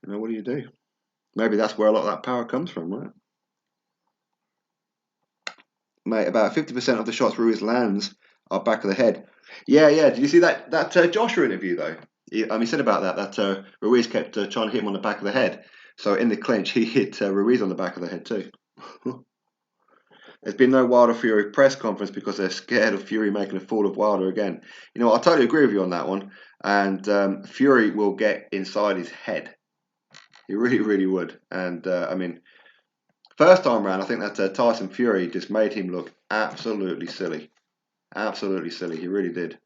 what do you do? Maybe that's where a lot of that power comes from, right? Mate, about 50% of the shots Ruiz lands are back of the head. Yeah, yeah. Did you see that Joshua interview though? He said about that Ruiz kept trying to hit him on the back of the head. So in the clinch, he hit Ruiz on the back of the head too. There's been no Wilder Fury press conference because they're scared of Fury making a fool of Wilder again. I totally agree with you on that one. And Fury will get inside his head. He really, really would. And I mean, first time round, I think that Tyson Fury just made him look absolutely silly. Absolutely silly. He really did.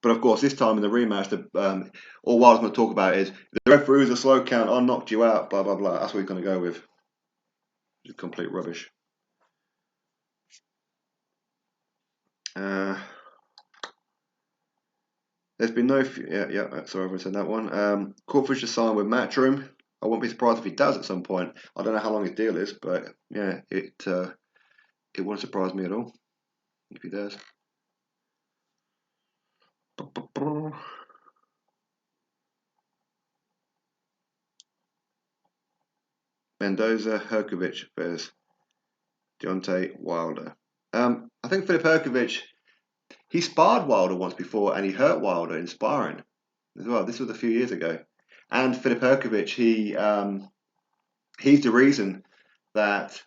But of course, this time in the rematch, all Wilder's going to talk about is the referee was a slow count. I knocked you out. Blah blah blah. That's what he's going to go with. Just complete rubbish. Uh, There's been no, sorry, I said that one. Crawford should sign with Matchroom. I wouldn't be surprised if he does at some point. I don't know how long his deal is, but yeah, it wouldn't surprise me at all if he does. Mendoza, Herkovic versus Deontay Wilder. I think Filip Herkovic, he sparred Wilder once before and he hurt Wilder in sparring as well. This was a few years ago. And Filip Herkovic, he's the reason that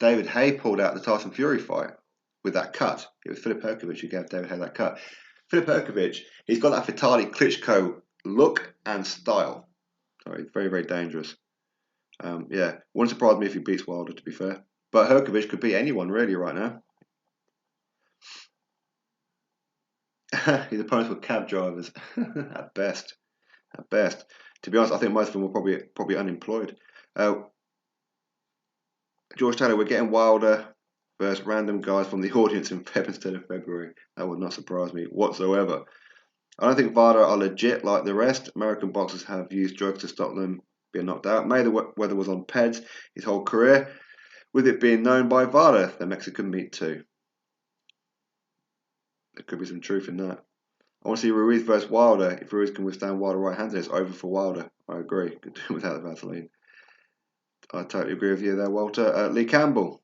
David Haye pulled out the Tyson Fury fight with that cut. It was Filip Herkovic who gave David Haye that cut. Filip Herkovic, he's got that Vitaly Klitschko look and style. So he's very, very dangerous. Yeah, wouldn't surprise me if he beats Wilder, to be fair. But Herkovic could beat anyone really right now. His opponents were cab drivers at best. At best, to be honest, I think most of them were probably unemployed. George Taylor, we're getting Wilder versus random guys from the audience in Feb instead of February. That would not surprise me whatsoever. I don't think VADA are legit like the rest. American boxers have used drugs to stop them being knocked out. Mayweather was on PEDs his whole career, with it being known by VADA, the Mexican meat too. There could be some truth in that. I want to see Ruiz versus Wilder. If Ruiz can withstand Wilder right-handed, it's over for Wilder. I agree. Could do without the Vaseline. I totally agree with you there, Walter. Lee Campbell.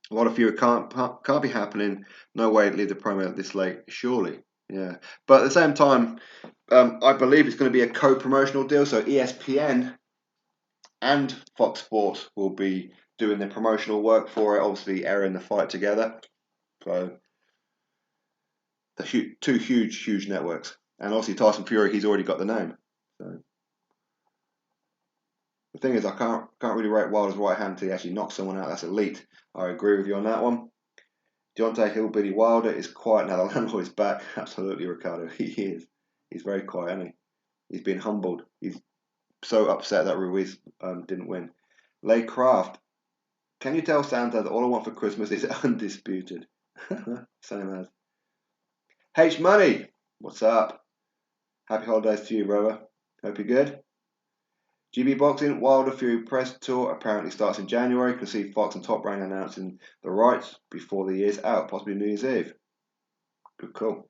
Wilder Fury can't be happening. No way to leave the promo this late, surely. Yeah, but at the same time, I believe it's going to be a co-promotional deal. So ESPN and Fox Sports will be doing the promotional work for it. Obviously, airing the fight together. So the two huge networks, and obviously Tyson Fury, he's already got the name. So the thing is, I can't really rate Wilder's right hand until he actually knocks someone out. That's elite. I agree with you on that one. Deontay Hillbilly Wilder is quiet now. The landlord is back. Absolutely, Ricardo. He is. He's very quiet, isn't he? He's been humbled. He's so upset that Ruiz didn't win. Leigh Craft. Can you tell Santa that all I want for Christmas is undisputed? Same as. H Money. What's up? Happy holidays to you, brother. Hope you're good. GB Boxing, Wilder Fury Press Tour apparently starts in January. Can see Fox and Top Rank announcing the rights before the year's out, possibly New Year's Eve. Good call.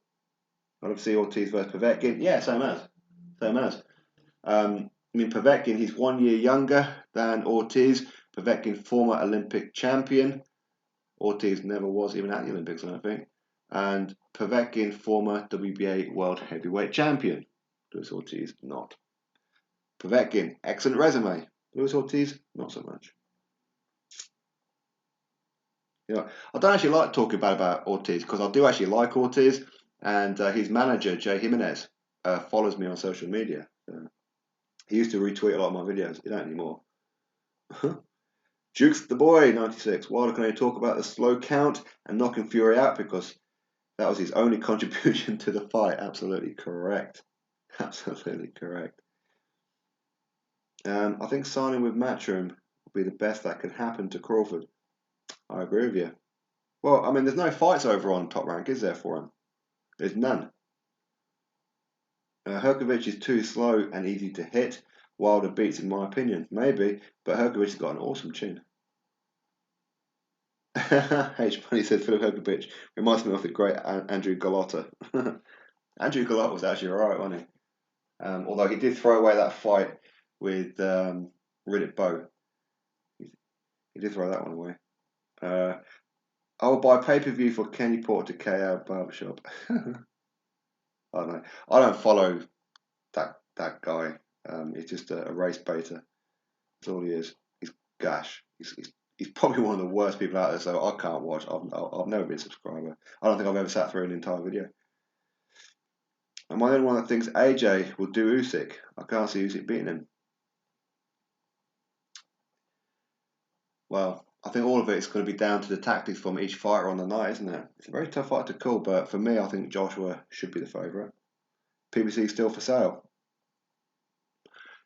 I'd love to see Ortiz versus Povetkin. Yeah, same as. I mean, Povetkin, he's 1 year younger than Ortiz. Povetkin, former Olympic champion. Ortiz never was even at the Olympics, I don't think. And Povetkin, former WBA World Heavyweight Champion. Luis Ortiz, not. Povetkin, excellent resume. Luis Ortiz, not so much. You know, I don't actually like talking about Ortiz because I do actually like Ortiz, and his manager Jay Jimenez follows me on social media. He used to retweet a lot of my videos. He don't anymore. Jukes the boy, 96. Wilder can only talk about the slow count and knocking Fury out because that was his only contribution to the fight. Absolutely correct. Absolutely correct. I think signing with Matchroom would be the best that could happen to Crawford. I agree with you. Well, I mean, there's no fights over on Top Rank, is there, for him? There's none. Herkovic is too slow and easy to hit. Wilder beats, in my opinion. Maybe, but Herkovic has got an awesome chin. H. Money said Filip Herkovic reminds me of the great Andrew Golota. Andrew Golota was actually alright, wasn't he? Although he did throw away that fight with Riddick Bowe. He did throw that one away. I will buy pay-per-view for Kenny Porter to KO Barbershop. I don't know. I don't follow that guy. He's just a race baiter. That's all he is. He's gash. He's probably one of the worst people out there, so I can't watch. I've never been a subscriber. I don't think I've ever sat through an entire video. Am I the only one that thinks AJ will do Usyk? I can't see Usyk beating him. Well, I think all of it is going to be down to the tactics from each fighter on the night, isn't it? It's a very tough fight to call, but for me, I think Joshua should be the favourite. PBC still for sale.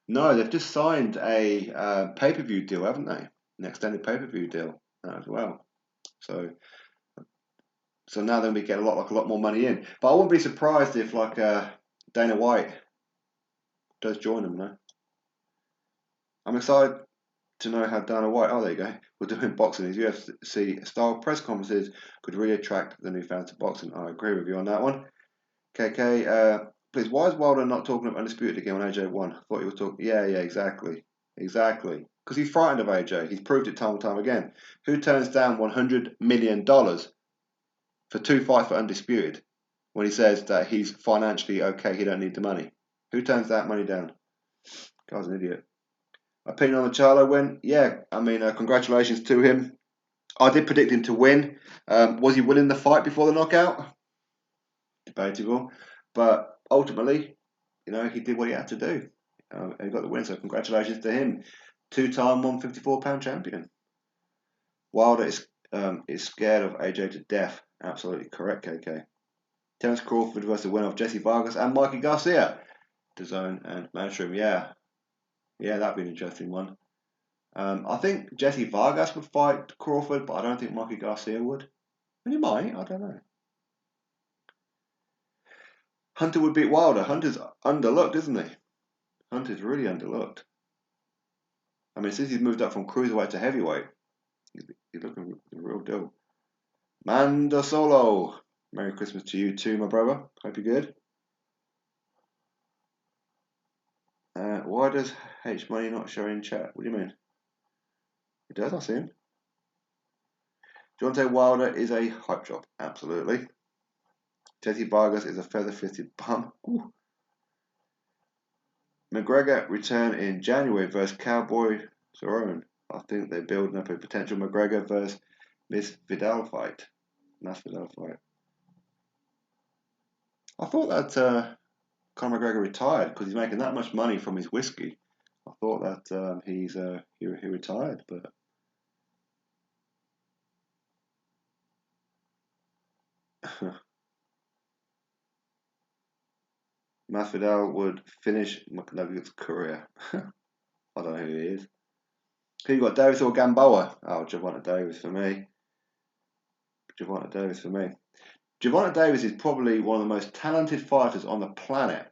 No, they've just signed a pay-per-view deal, haven't they? An extended pay-per-view deal as well. So now then we get a lot more money in. But I wouldn't be surprised if Dana White does join them, no? I'm excited to know how Dana White, oh, there you go, will do in boxing. His UFC style press conferences could really attract the new fans to boxing. I agree with you on that one. KK, please, why is Wilder not talking about Undisputed again when AJ won? I thought he was talking. Yeah, exactly. Exactly. Because he's frightened of AJ. He's proved it time and time again. Who turns down $100 million for 2 fights for Undisputed when he says that he's financially okay, he don't need the money? Who turns that money down? Guy's an idiot. Opinion on the Charlo win? Yeah, I mean, congratulations to him. I did predict him to win. Was he winning the fight before the knockout? Debatable. But ultimately, he did what he had to do. And he got the win, so congratulations to him. 2-time, 154-pound champion. Wilder is scared of AJ to death. Absolutely correct, KK. Terence Crawford versus the winner of Jesse Vargas and Mikey Garcia. DAZN and Matchroom, yeah. Yeah, that'd be an interesting one. I think Jesse Vargas would fight Crawford, but I don't think Mikey Garcia would. And he might, I don't know. Hunter would beat Wilder. Hunter's underlooked, isn't he? Hunter's really underlooked. I mean, since he's moved up from cruiserweight to heavyweight, he's looking the real deal. Manda Solo. Merry Christmas to you too, my brother. Hope you're good. Why does H Money not show in chat? What do you mean? It does, I see him. Deontay Wilder is a hype job. Absolutely. Jesse Vargas is a feather-fisted bum. Ooh. McGregor return in January versus Cowboy Cerrone. I think they're building up a potential McGregor versus Masvidal fight. I thought that Conor McGregor retired because he's making that much money from his whiskey. I thought that he retired, but Masvidal would finish McNugget's career. I don't know who he is. Who you got, Davis or Gamboa? Oh, Gervonta Davis for me. Gervonta Davis is probably one of the most talented fighters on the planet,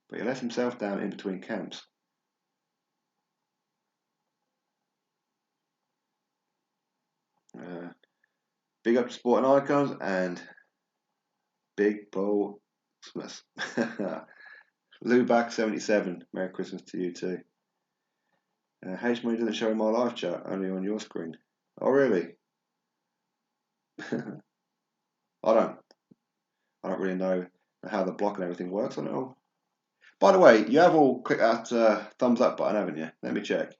but he lets himself down in between camps. Big up to Sporting Icons and Big Bo Smith. Lou back 77. Merry Christmas to you too. H Money doesn't show in my live chat, only on your screen. Oh really? I don't really know how the block and everything works on it all. By the way, you have all clicked that thumbs up button, haven't you? Let me check.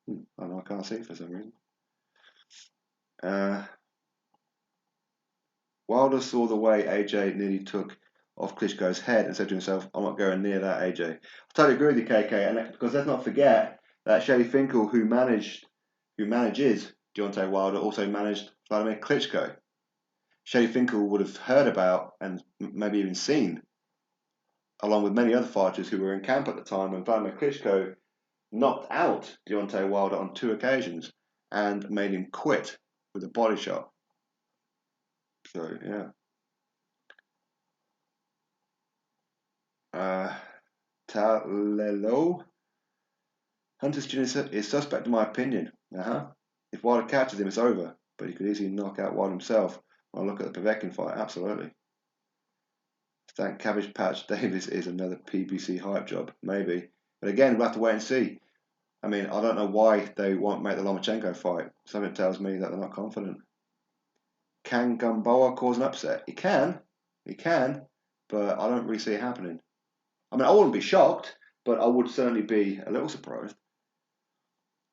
I know I can't see it for some reason. Wilder saw the way AJ nearly took off Klitschko's head and said to himself, I'm not going near that, AJ. I totally agree with you, KK, and because let's not forget that Shelley Finkel, who manages Deontay Wilder, also managed Vladimir Klitschko. Shelley Finkel would have heard about and maybe even seen, along with many other fighters who were in camp at the time, when Vladimir Klitschko knocked out Deontay Wilder on 2 occasions and made him quit with a body shot. So, yeah. Talelo. Hunter's chin is suspect in my opinion. If Wilder catches him, it's over. But he could easily knock out Wilder himself. I'll look at the Povetkin fight. Absolutely. Stan Cabbage Patch Davis is another PBC hype job. Maybe. But again, we'll have to wait and see. I mean, I don't know why they won't make the Lomachenko fight. Something tells me that they're not confident. Can Gamboa cause an upset? He can, but I don't really see it happening. I mean, I wouldn't be shocked, but I would certainly be a little surprised.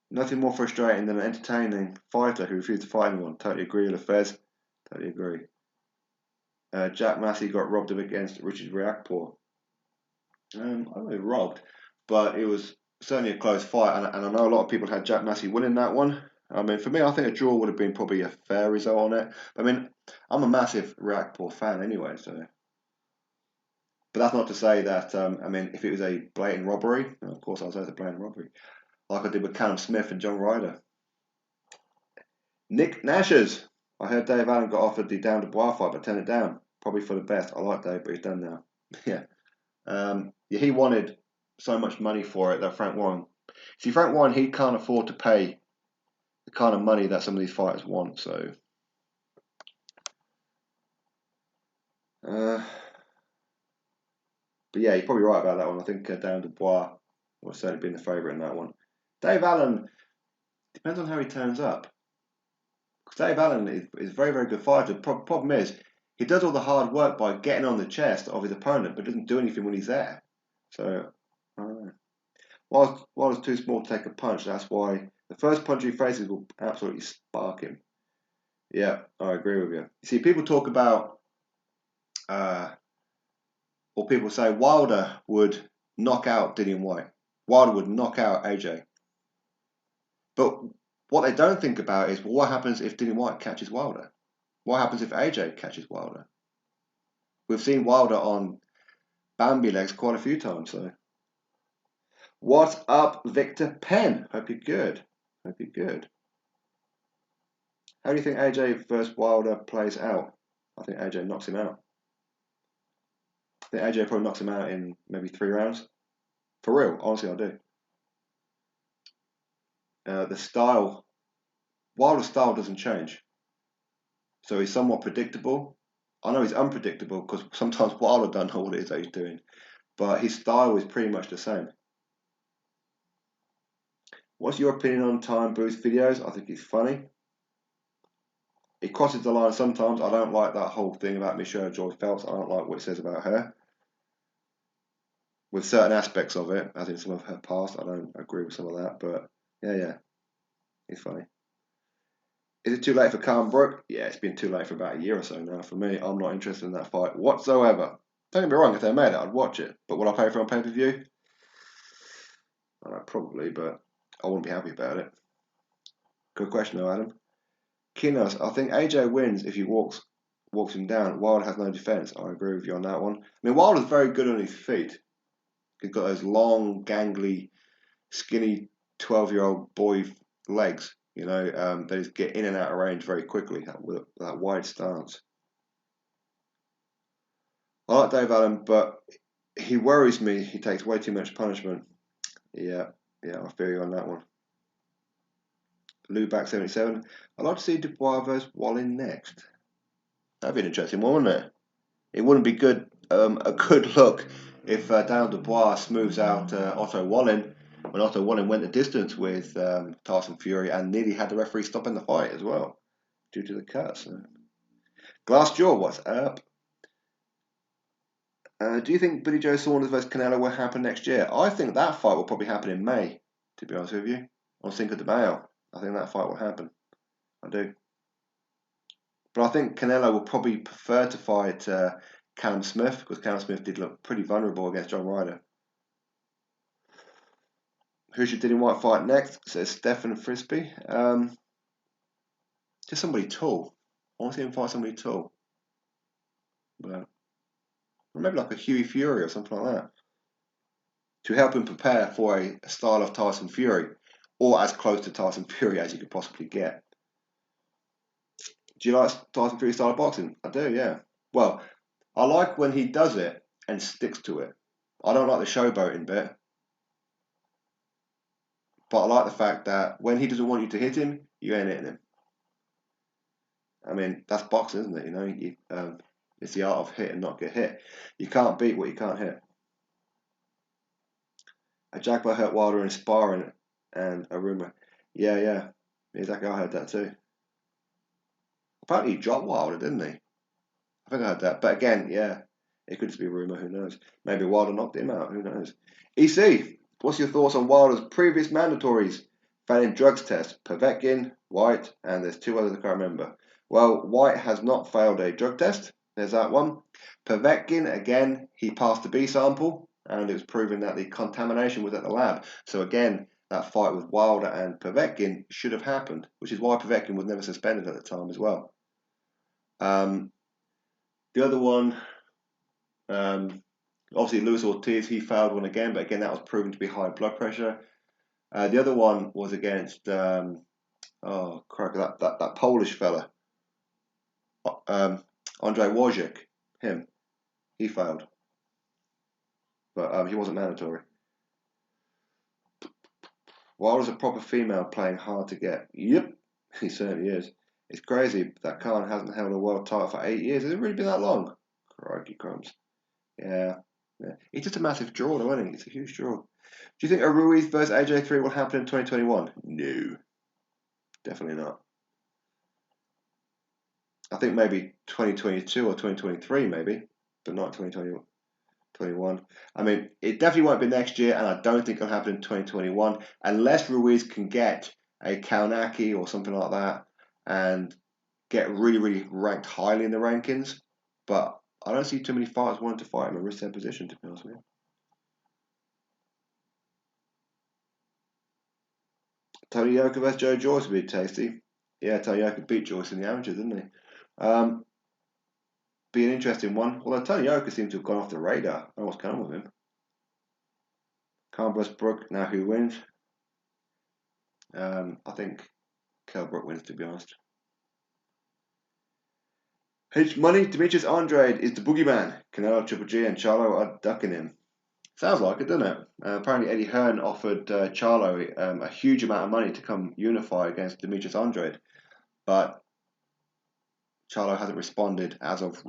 Nothing more frustrating than an entertaining fighter who refused to fight anyone. Totally agree, LaFez. Totally agree. Jack Massey got robbed of against Richard Riakporhe. I don't know, robbed, but it was certainly a close fight, and I know a lot of people had Jack Massey winning that one. I mean, for me, I think a draw would have been probably a fair result on it. I mean, I'm a massive Riakporhe fan anyway, so. But that's not to say that, I mean, if it was a blatant robbery, of course I'll say it's a blatant robbery, like I did with Callum Smith and John Ryder. Nick Nashers. I heard Dave Allen got offered the Down to Bois fight, but turned it down. probably for the best. I like Dave, but he's done now. Yeah. Yeah, he wanted so much money for it that Frank Warren. See, Frank Warren, he can't afford to pay the kind of money that some of these fighters want. So, but yeah, you're probably right about that one. I think Dan Dubois will certainly be in the favourite in that one. Dave Allen depends on how he turns up. Because Dave Allen is a very, very good fighter. Problem is, he does all the hard work by getting on the chest of his opponent, but doesn't do anything when he's there. So, I don't know. While it's too small to take a punch, that's why the first punch he faces will absolutely spark him. Yeah, I agree with you. You see, people talk about, or people say Wilder would knock out Dillian Whyte. Wilder would knock out AJ. But what they don't think about is, well, what happens if Dillian Whyte catches Wilder? What happens if AJ catches Wilder? We've seen Wilder on Bambi legs quite a few times. So, what's up, Victor Penn? Hope you're good. Hope you're good. How do you think AJ versus Wilder plays out? I think AJ knocks him out. I think AJ probably knocks him out in maybe 3 rounds. For real, honestly, I do. The style, Wilder's style doesn't change. So he's somewhat predictable. I know he's unpredictable because sometimes Wilder don't know what it is that he's doing. But his style is pretty much the same. What's your opinion on Time Booth videos? I think he's funny. He crosses the line sometimes. I don't like that whole thing about Michelle George Phelps. I don't like what he says about her. With certain aspects of it, as in some of her past, I don't agree with some of that. But yeah, he's funny. Is it too late for Khan Brook? Yeah, it's been too late for about a year or so now. For me, I'm not interested in that fight whatsoever. Don't get me wrong, if they made it, I'd watch it. But would I pay for it on pay-per-view? I don't know, probably, but I wouldn't be happy about it. Good question though, Adam. Kinos, I think AJ wins if he walks him down. Wilder has no defence. I agree with you on that one. I mean, Wilder's very good on his feet. He's got those long, gangly, skinny 12-year-old boy legs, that just get in and out of range very quickly with that wide stance. I like Dave Allen, but he worries me. He takes way too much punishment. Yeah, I feel you on that one. Lou back 77. I'd like to see Dubois versus Wallin next. That'd be an interesting one, wouldn't it? It wouldn't be a good look if Daniel Dubois smooths out Otto Wallin when Otto Wallin went the distance with Tyson Fury and nearly had the referee stopping the fight as well due to the cuts. Glassjaw, what's up? Do you think Billy Joe Saunders versus Canelo will happen next year? I think that fight will probably happen in May, to be honest with you. On Cinco de Mayo. I think that fight will happen. I do. But I think Canelo will probably prefer to fight Callum Smith because Callum Smith did look pretty vulnerable against John Ryder. Who should Dillian Whyte fight next? Says Stefan Frisbee. Just somebody tall. I want to see him fight somebody tall. But maybe like a Huey Fury or something like that. To help him prepare for a style of Tyson Fury, or as close to Tyson Fury as you could possibly get. Do you like Tyson Fury's style of boxing? I do, yeah. Well, I like when he does it and sticks to it. I don't like the showboating bit. But I like the fact that when he doesn't want you to hit him, you ain't hitting him. I mean, that's boxing, isn't it? It's the art of hit and not get hit. You can't beat what you can't hit. A Jaguar hurt Wilder in sparring and a rumour. Yeah. Exactly, I heard that too. Apparently he dropped Wilder, didn't he? I think I heard that. But again, yeah, it could just be a rumour, who knows? Maybe Wilder knocked him out, who knows? EC, what's your thoughts on Wilder's previous mandatories? Failing drugs test, Povetkin, Whyte, and there's 2 others I can't remember. Well, Whyte has not failed a drug test. There's that one. Povetkin, again, he passed the B sample, and it was proven that the contamination was at the lab. So again, that fight with Wilder and Povetkin should have happened, which is why Povetkin was never suspended at the time as well. The other one, obviously Luis Ortiz, he failed one again, but again that was proven to be high blood pressure. The other one was against that Polish fella, Andrzej Wojcik. Him. He failed. But he wasn't mandatory. Wilder's a proper female playing hard to get. Yep, he certainly is. It's crazy that Khan hasn't held a world title for 8 years. Has it really been that long? Crikey crumbs. Yeah. It's just a massive draw, though, isn't it? It's a huge draw. Do you think a Ruiz versus AJ3 will happen in 2021? No, definitely not. I think maybe 2022 or 2023, maybe, but not 2021. I mean, it definitely won't be next year, and I don't think it'll happen in 2021 unless Ruiz can get a Kaunaki or something like that and get really, really ranked highly in the rankings. But I don't see too many fighters wanting to fight him and risk their position, to be honest with you. Tony Yoka versus Joe Joyce would be tasty. Yeah, Tony Yoka beat Joyce in the amateurs, didn't he? Be an interesting one. Although Tony Yoka seems to have gone off the radar. I don't know what's going on with him. Khan versus Brook. Now who wins? I think Kell Brook wins, to be honest. H Money, Demetrius Andrade is the boogeyman. Canelo, Triple G, and Charlo are ducking him. Sounds like it, doesn't it? Apparently, Eddie Hearn offered Charlo a huge amount of money to come unify against Demetrius Andrade, but Charlo hasn't responded as of,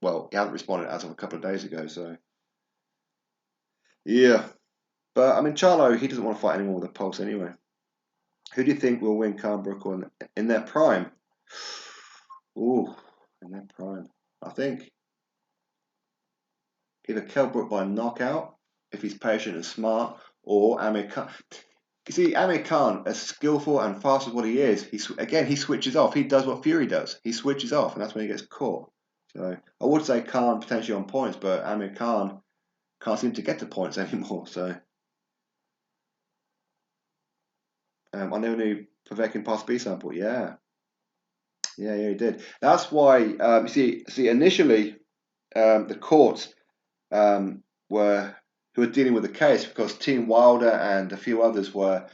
well, he hasn't responded as of a couple of days ago. So, yeah. But I mean, Charlo, he doesn't want to fight anyone with a pulse anyway. Who do you think will win Khan Brook in their prime? Ooh, in their prime. I think either Kell Brook by knockout, if he's patient and smart, or Amir Khan. You see, Amir Khan, as skillful and fast as what he is, he switches off. He does what Fury does. He switches off, and that's when he gets caught. So I would say Khan potentially on points, but Amir Khan can't seem to get to points anymore. So I never knew Povetkin passed B sample. Yeah, he did. That's why you see initially the courts were who were dealing with the case because Team Wilder and a few others were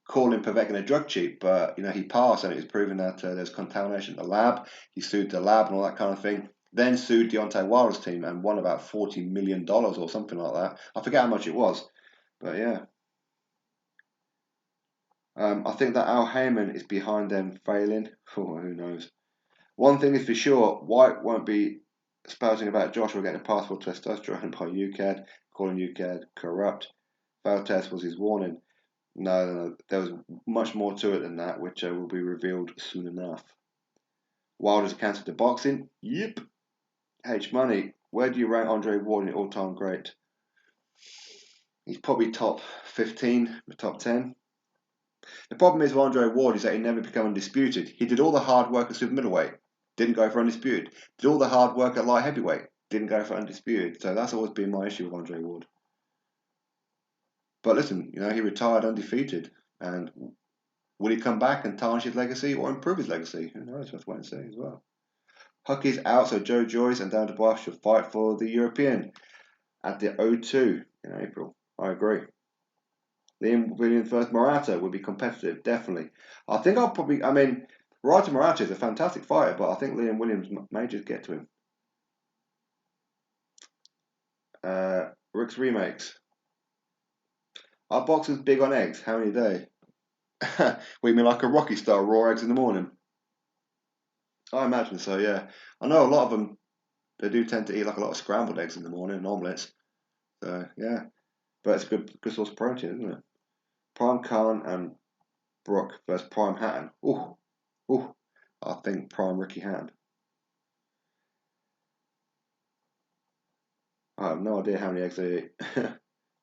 calling Povetkin a drug cheat, but he passed and it was proven that there's contamination in the lab. He sued the lab and all that kind of thing. Then sued Deontay Wilder's team and won about $40 million or something like that. I forget how much it was, but yeah. I think that Al Heyman is behind them failing. Oh, who knows? One thing is for sure, Whyte won't be spouting about Joshua getting a passport testosterone by UCAD, calling UCAD corrupt. Failed test was his warning. No, there was much more to it than that, which will be revealed soon enough. Wilder's cancelled to boxing. Yep. H Money, where do you rank Andre Ward in all-time great? He's probably top 15, top 10. The problem is with Andre Ward is that he never became undisputed. He did all the hard work at super middleweight, didn't go for undisputed. Did all the hard work at light heavyweight, didn't go for undisputed. So that's always been my issue with Andre Ward. But listen, he retired undefeated, and will he come back and tarnish his legacy or improve his legacy? Who knows? That's what I'm saying as well. Huck is out, so Joe Joyce and Dan Dubois should fight for the European at the O2 in April. I agree. Liam Williams versus Morata would be competitive, definitely. I mean, Morata is a fantastic fighter, but I think Liam Williams may just get to him. Rick's remakes. Are boxers big on eggs? How many a day? You mean like a Rocky style, raw eggs in the morning? I imagine so, yeah. I know a lot of them, they do tend to eat like a lot of scrambled eggs in the morning and omelettes. So, yeah. But it's a good source of protein, isn't it? Prime Khan and Brook versus Prime Hatton. Ooh. I think Prime Ricky Hatton. I have no idea how many eggs they eat.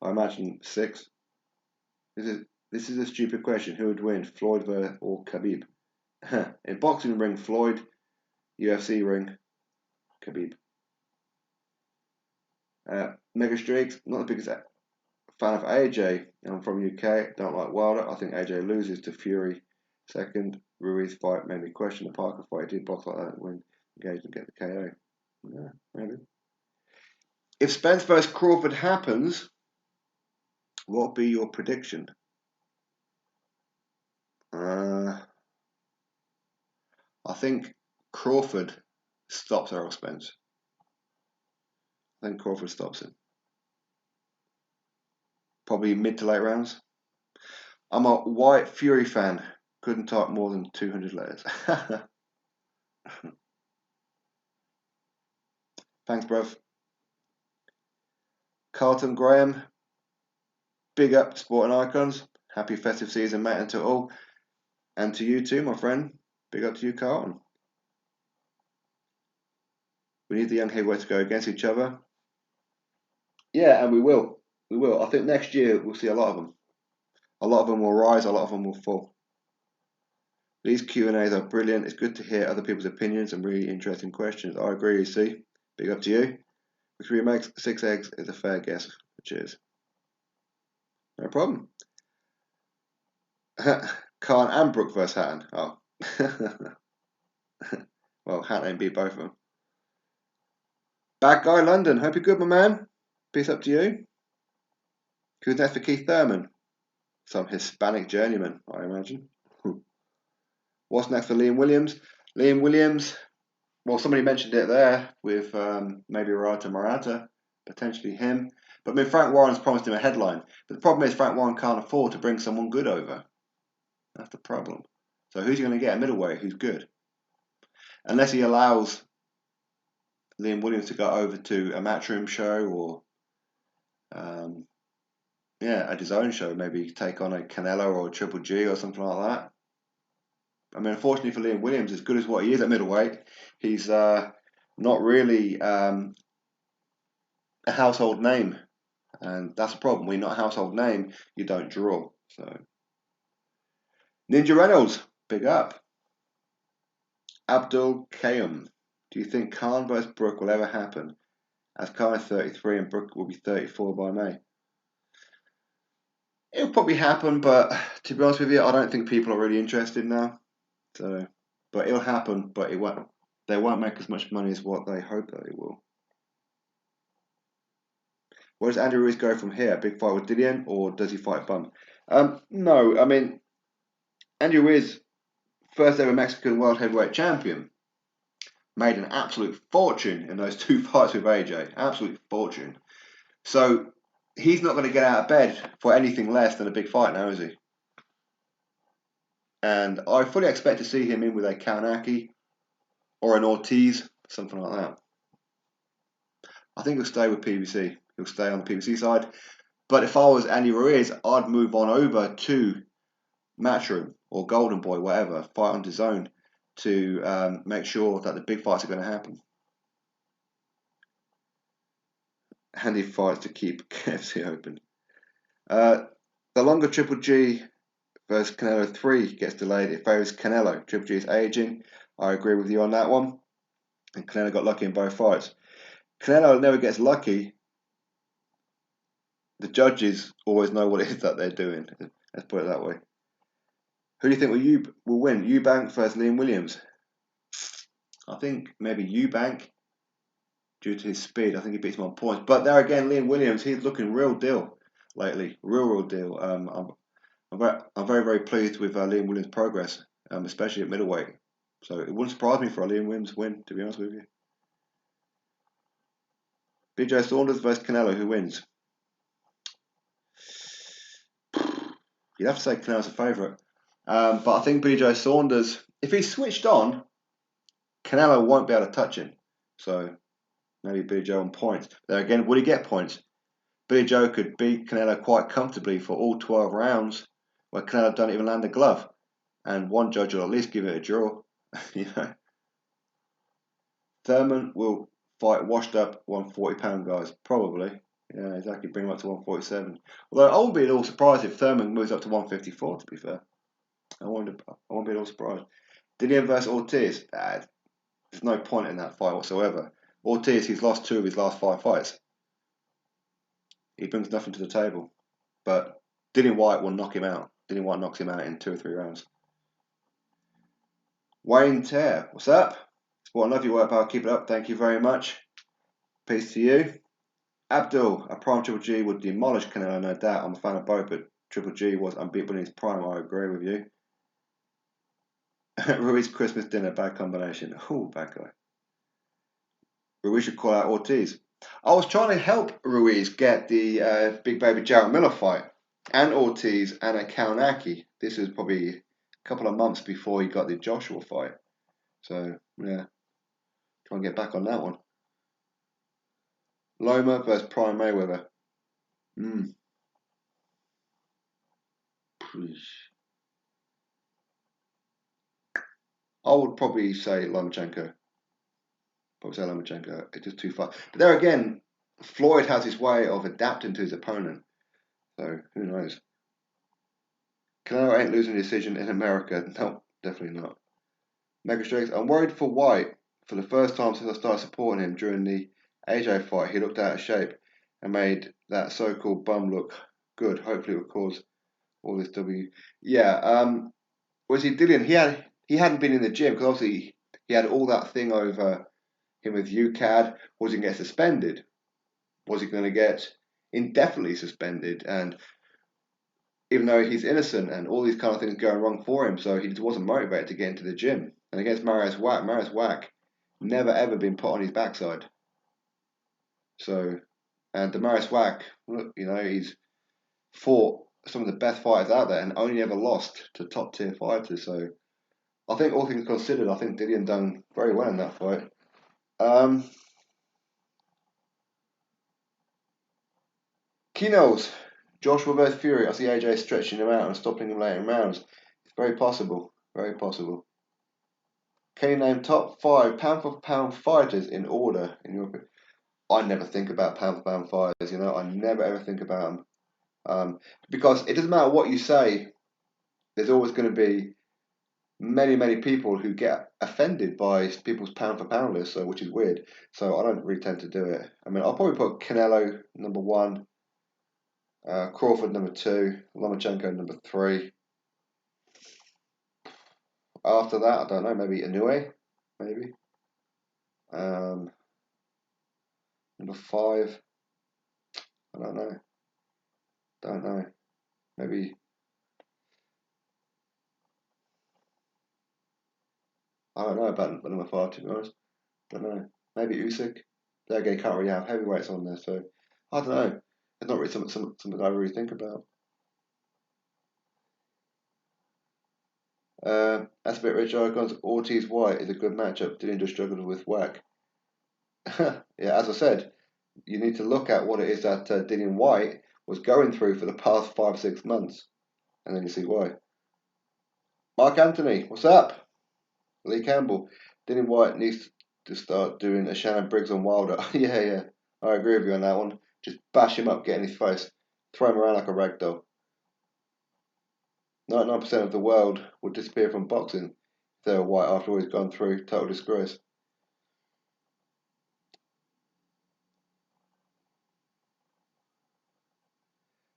I imagine 6. This is a stupid question. Who would win, Floyd or Khabib? In boxing ring, Floyd. UFC ring, Khabib. Mega Streaks, not the biggest fan of AJ. I'm from UK, don't like Wilder. I think AJ loses to Fury. Second, Ruiz fight made me question the Parker fight. He did box like that when engaged and get the KO. Yeah, maybe. If Spence versus Crawford happens, what will be your prediction? I think Crawford stops Errol Spence. I think Crawford stops him. Probably mid to late rounds. I'm a Whyte Fury fan. Couldn't type more than 200 letters. Thanks, bruv. Carlton Graham. Big up to Sporting Icons. Happy festive season, mate, and to all. And to you too, my friend. Big up to you, Carlton. We need the young heavyweights to go against each other. Yeah, and we will. We will. I think next year we'll see a lot of them. A lot of them will rise, a lot of them will fall. These Q&As are brilliant. It's good to hear other people's opinions and really interesting questions. I agree, you see. Big up to you. Which makes 6 eggs is a fair guess. Cheers. No problem. Khan and Brook versus Hatton. Oh. Well, Hatton beat both of them. Bad guy London. Hope you're good, my man. Peace up to you. Who's next for Keith Thurman? Some Hispanic journeyman, I imagine. What's next for Liam Williams? Liam Williams, well, somebody mentioned it there with maybe Murata, potentially him. But I mean, Frank Warren's promised him a headline. But the problem is Frank Warren can't afford to bring someone good over. That's the problem. So who's he going to get? A middleweight who's good? Unless he allows Liam Williams to go over to a Matchroom show or at his own show, maybe take on a Canelo or a Triple G or something like that. I mean, unfortunately for Liam Williams, as good as what he is at middleweight, he's not really a household name. And that's the problem. When you're not a household name, you don't draw. So, Ninja Reynolds, big up. Abdul Kayum, do you think Khan vs Brook will ever happen? As Khan is 33 and Brook will be 34 by May. It'll probably happen, but to be honest with you, I don't think people are really interested now. So, but it'll happen, but it won't. They won't make as much money as what they hope that they will. Where does Andy Ruiz go from here? Big fight with Dillian, or does he fight Bum? No, I mean, Andy Ruiz, first ever Mexican world heavyweight champion, made an absolute fortune in those 2 fights with AJ. Absolute fortune. So he's not going to get out of bed for anything less than a big fight now, is he? And I fully expect to see him in with a Kaunaki or an Ortiz, something like that. I think he'll stay with PBC. He'll stay on the PBC side. But if I was Andy Ruiz, I'd move on over to Matchroom or Golden Boy, whatever, fight on DAZN to make sure that the big fights are going to happen. Handy fights to keep KFC open. The longer Triple G versus Canelo 3 gets delayed. It favours Canelo. Triple G is aging. I agree with you on that one. And Canelo got lucky in both fights. Canelo never gets lucky. The judges always know what it is that they're doing. Let's put it that way. Who do you think will win? Eubank versus Liam Williams. I think maybe Eubank, due to his speed. I think he beats him on points. But there again, Liam Williams, he's looking real deal lately. Real deal. I'm very, very pleased with Liam Williams' progress, especially at middleweight. So it wouldn't surprise me for a Liam Williams win, to be honest with you. BJ Saunders versus Canelo, who wins? You'd have to say Canelo's a favourite. But I think BJ Saunders, if he's switched on, Canelo won't be able to touch him. So maybe Billy Joe on points. There again, would he get points? Billy Joe could beat Canelo quite comfortably for all 12 rounds, where Canelo don't even land a glove. And one judge will at least give it a draw. You know. Thurman will fight washed up 140-pound guys. Probably. Yeah, exactly. Bring him up to 147. Although I won't be at all surprised if Thurman moves up to 154, to be fair. I won't be at all surprised. Dillian versus Ortiz. There's no point in that fight whatsoever. Ortiz, he's lost 2 of his last 5 fights. He brings nothing to the table. But Dillian Whyte will knock him out. Dillian Whyte knocks him out in 2 or 3 rounds. Wayne Tear, what's up? Well, I love your work, pal. Keep it up. Thank you very much. Peace to you. Abdul, a prime Triple G would demolish Canelo, no doubt. I'm a fan of both, but Triple G was unbeatable in his prime. I agree with you. Ruiz Christmas dinner, bad combination. Oh, bad guy. Ruiz should call out Ortiz. I was trying to help Ruiz get the big baby Jarrett Miller fight and Ortiz and a Kaunaki. This was probably a couple of months before he got the Joshua fight. So, yeah, try and get back on that one. Loma versus Prime Mayweather. Mm. I would probably say Lomachenko. It's just too far. But there again, Floyd has his way of adapting to his opponent. So, who knows? Canelo ain't losing a decision in America. No, definitely not. Mega Strikes. I'm worried for Whyte. For the first time since I started supporting him during the AJ fight, he looked out of shape and made that so-called bum look good. Hopefully, it will cause all this W. Yeah. Was he Dillian? He hadn't been in the gym because obviously he had all that thing over him with UCAD. Was he going to get suspended? Was he going to get indefinitely suspended? And even though he's innocent and all these kind of things going wrong for him, so he just wasn't motivated to get into the gym. And against Marius Wack never ever been put on his backside. So, and Marius Wack, look, he's fought some of the best fighters out there and only ever lost to top tier fighters. So, I think all things considered, I think Dillian done very well in that fight. Kinos, Joshua versus Fury. I see AJ stretching him out and stopping him later in rounds. It's very possible. Very possible. Can you name top 5 pound for pound fighters in order in your opinion? I never think about pound for pound fighters. I never ever think about them because it doesn't matter what you say. There's always going to be many people who get offended by people's pound for pound list, so which is weird. So I don't really tend to do it. I mean, I'll probably put Canelo number 1, Crawford number 2, Lomachenko number 3. After that, I don't know, maybe Inoue, maybe. Number 5, I don't know. Don't know. Maybe I don't know about number 5 to be honest. Don't know. Maybe Usyk. There again, can't really have heavyweights on there, so I don't know. It's not really something I really think about. That's a bit rich icons. Ortiz Whyte is a good matchup. Dillian just struggled with Whack. Yeah, as I said, you need to look at what it is that Dillian Whyte was going through for the past 5-6 months, and then you see why. Mark Anthony, what's up? Lee Campbell. Dillian Whyte needs to start doing a Shannon Briggs on Wilder. Yeah. I agree with you on that one. Just bash him up, get in his face, throw him around like a rag doll. 99% of the world would disappear from boxing if they were white after all he's gone through. Total disgrace.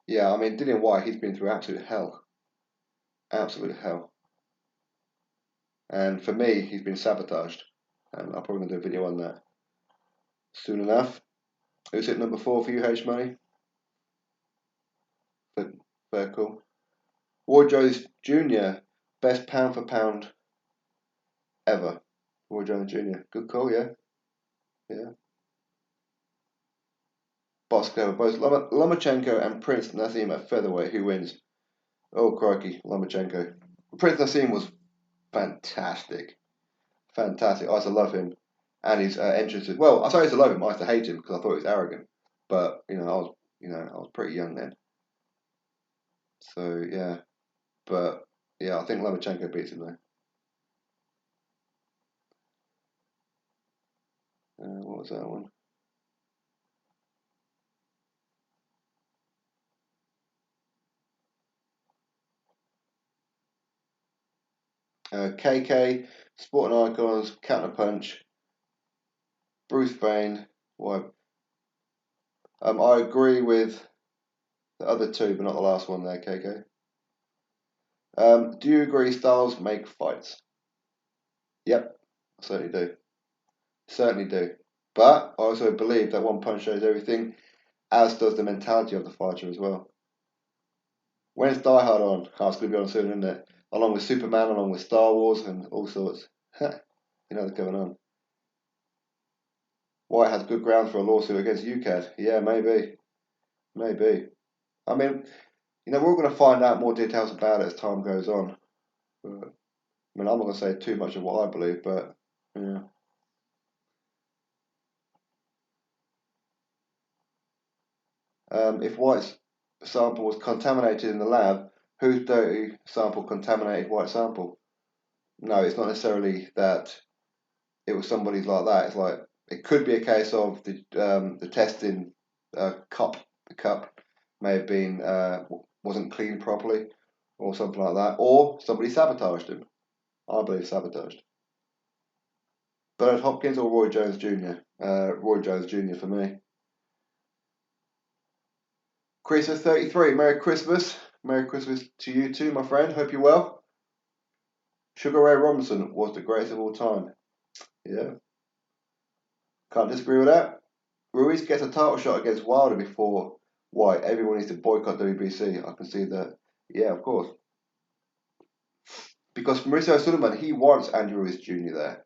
Yeah, I mean, Dillian Whyte, he's been through absolute hell. Absolute hell. And for me, he's been sabotaged. And I'm probably going to do a video on that soon enough. Who's it number 4 for you, H Money? Very cool. Roy Jones Jr., best pound for pound ever. Roy Jones Jr. Good call, yeah. Yeah. Bosco, both Lomachenko and Prince Nassim at featherweight. Who wins? Oh, crikey, Lomachenko. Prince Nassim was fantastic. Fantastic. I used to love him. And his entrances. Well, I used to love him. I used to hate him because I thought he was arrogant. But, I was pretty young then. So, yeah. But, yeah, I think Lomachenko beats him, though. What was that one? KK, Sporting Icons, Counterpunch, Bruce Bain. Why? I agree with the other two, but not the last one there, KK. Do you agree styles make fights? Yep, I certainly do. Certainly do. But I also believe that one punch shows everything, as does the mentality of the fighter as well. When's Die Hard on? Oh, it's going to be on soon, isn't it? Along with Superman, along with Star Wars, and all sorts. You know what's going on. Whyte has good grounds for a lawsuit against UCAD. Yeah, maybe. Maybe. I mean, we're all going to find out more details about it as time goes on. But, I'm not going to say too much of what I believe, but yeah. If Whyte's sample was contaminated in the lab, whose dirty sample contaminated Whyte's sample? No, it's not necessarily that it was somebody's like that. It's like it could be a case of the testing cup. The cup may have been wasn't cleaned properly, or something like that, or somebody sabotaged him. I believe sabotaged. Bernard Hopkins or Roy Jones Jr. Roy Jones Jr. for me. Chris is 33. Merry Christmas. Merry Christmas to you too, my friend. Hope you're well. Sugar Ray Robinson was the greatest of all time. Yeah. Can't disagree with that. Ruiz gets a title shot against Wilder before Whyte. Everyone needs to boycott WBC. I can see that. Yeah, of course. Because Mauricio Sullivan, he wants Andy Ruiz Jr. there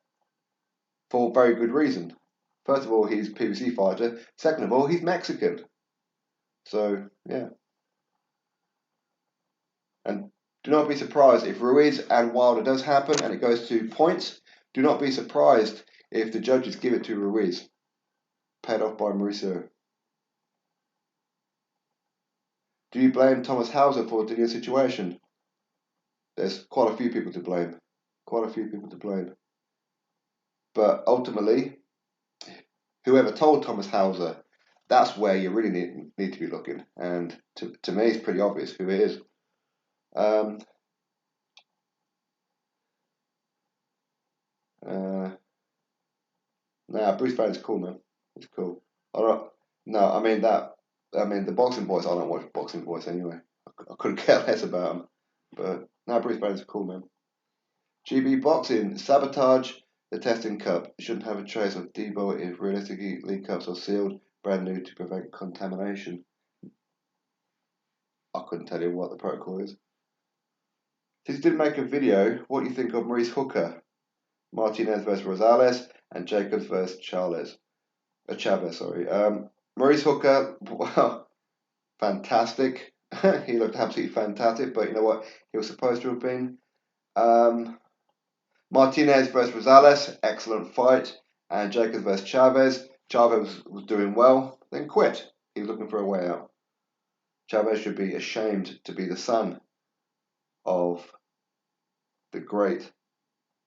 for very good reason. First of all, he's a PBC fighter. Second of all, he's Mexican. So, yeah. And do not be surprised if Ruiz and Wilder does happen and it goes to points. Do not be surprised if the judges give it to Ruiz. Paid off by Mauricio. Do you blame Thomas Hauser for the Dillian situation? There's quite a few people to blame. Quite a few people to blame. But ultimately, whoever told Thomas Hauser, that's where you really need to be looking. And to me, it's pretty obvious who it is. Bruce Banner's cool, man. He's cool. All right. No, I mean that. I mean the boxing boys. I don't watch boxing boys anyway. I couldn't care less about them. But no, Bruce Banner's cool, man. GB Boxing sabotage the testing cup. You shouldn't have a trace of Debo if realistically league cups are sealed, brand new to prevent contamination. I couldn't tell you what the protocol is. Since you did make a video, what do you think of Maurice Hooker, Martinez versus Rosales, and Jacobs versus Chavez? Sorry. Maurice Hooker, well, fantastic. He looked absolutely fantastic, but you know what? He was supposed to have been. Martinez versus Rosales, excellent fight. And Jacobs versus Chavez. Chavez was doing well, then quit. He was looking for a way out. Chavez should be ashamed to be the son of the great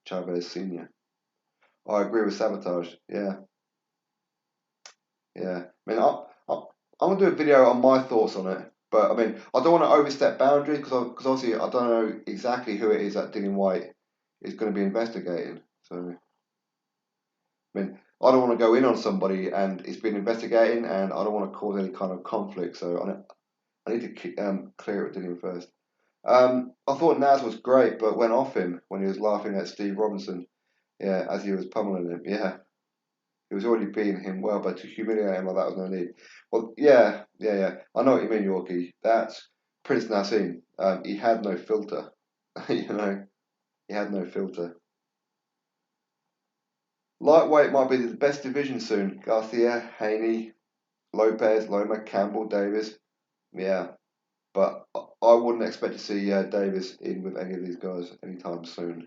Chavez Sr. I agree with sabotage. Yeah. I mean, I'm going to do a video on my thoughts on it. But I mean, I don't want to overstep boundaries because obviously I don't know exactly who it is that Dillian Whyte is going to be investigating. So, I mean, I don't want to go in on somebody and it's been investigating, and I don't want to cause any kind of conflict. So I need to clear it with Dillian first. I thought Naz was great, but went off him when he was laughing at Steve Robinson. Yeah, as he was pummeling him. Yeah, he was already beating him well, but to humiliate him like that was no need. Well, yeah. I know what you mean, Yorkie. That's Prince Nassim. He had no filter. He had no filter. Lightweight might be the best division soon. Garcia, Haney, Lopez, Loma, Campbell, Davis. Yeah, but I wouldn't expect to see Davis in with any of these guys anytime soon.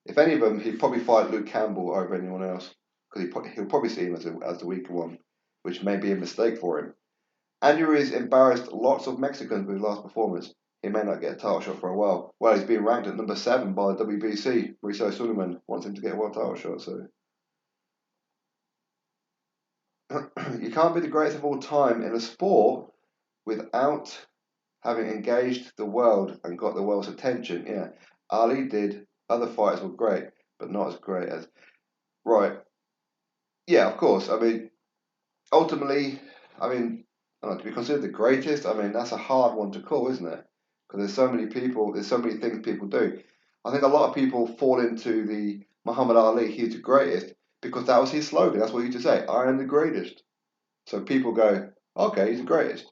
If any of them, he'd probably fight Luke Campbell over anyone else because he'll probably see him as the weaker one, which may be a mistake for him. Andy Ruiz embarrassed lots of Mexicans with his last performance. He may not get a title shot for a while. Well, he's been ranked at number 7 by the WBC. Mauricio Sullivan wants him to get a world title shot, so you can't be the greatest of all time in a sport without having engaged the world and got the world's attention. Yeah, Ali did. Other fighters were great, but not as great as. Right. Yeah, of course. I mean, ultimately, I mean, to be considered the greatest, I mean, that's a hard one to call, isn't it? Because there's so many people, there's so many things people do. I think a lot of people fall into the Muhammad Ali, he's the greatest, because that was his slogan. That's what he used to say, I am the greatest. So people go, okay, he's the greatest.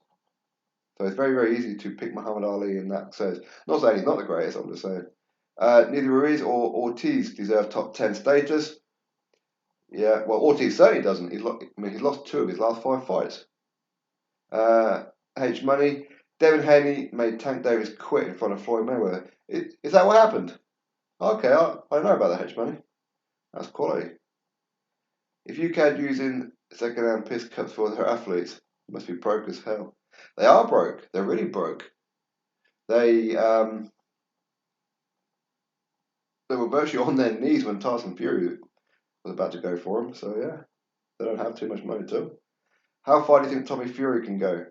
So it's very, very easy to pick Muhammad Ali in that sense. Not saying he's not the greatest, I'm just saying. Neither Ruiz or Ortiz deserve top 10 status. Yeah, well, Ortiz certainly doesn't. He's lost 2 of his last 5 fights. H Money, Devin Haney made Tank Davis quit in front of Floyd Mayweather. Is that what happened? Okay, I know about that, H Money. That's quality. If you can't using second-hand piss cups for their athletes, you must be broke as hell. They are broke. They're really broke. They they were virtually on their knees when Tyson Fury was about to go for them. So yeah, they don't have too much money to them. How far do you think Tommy Fury can go?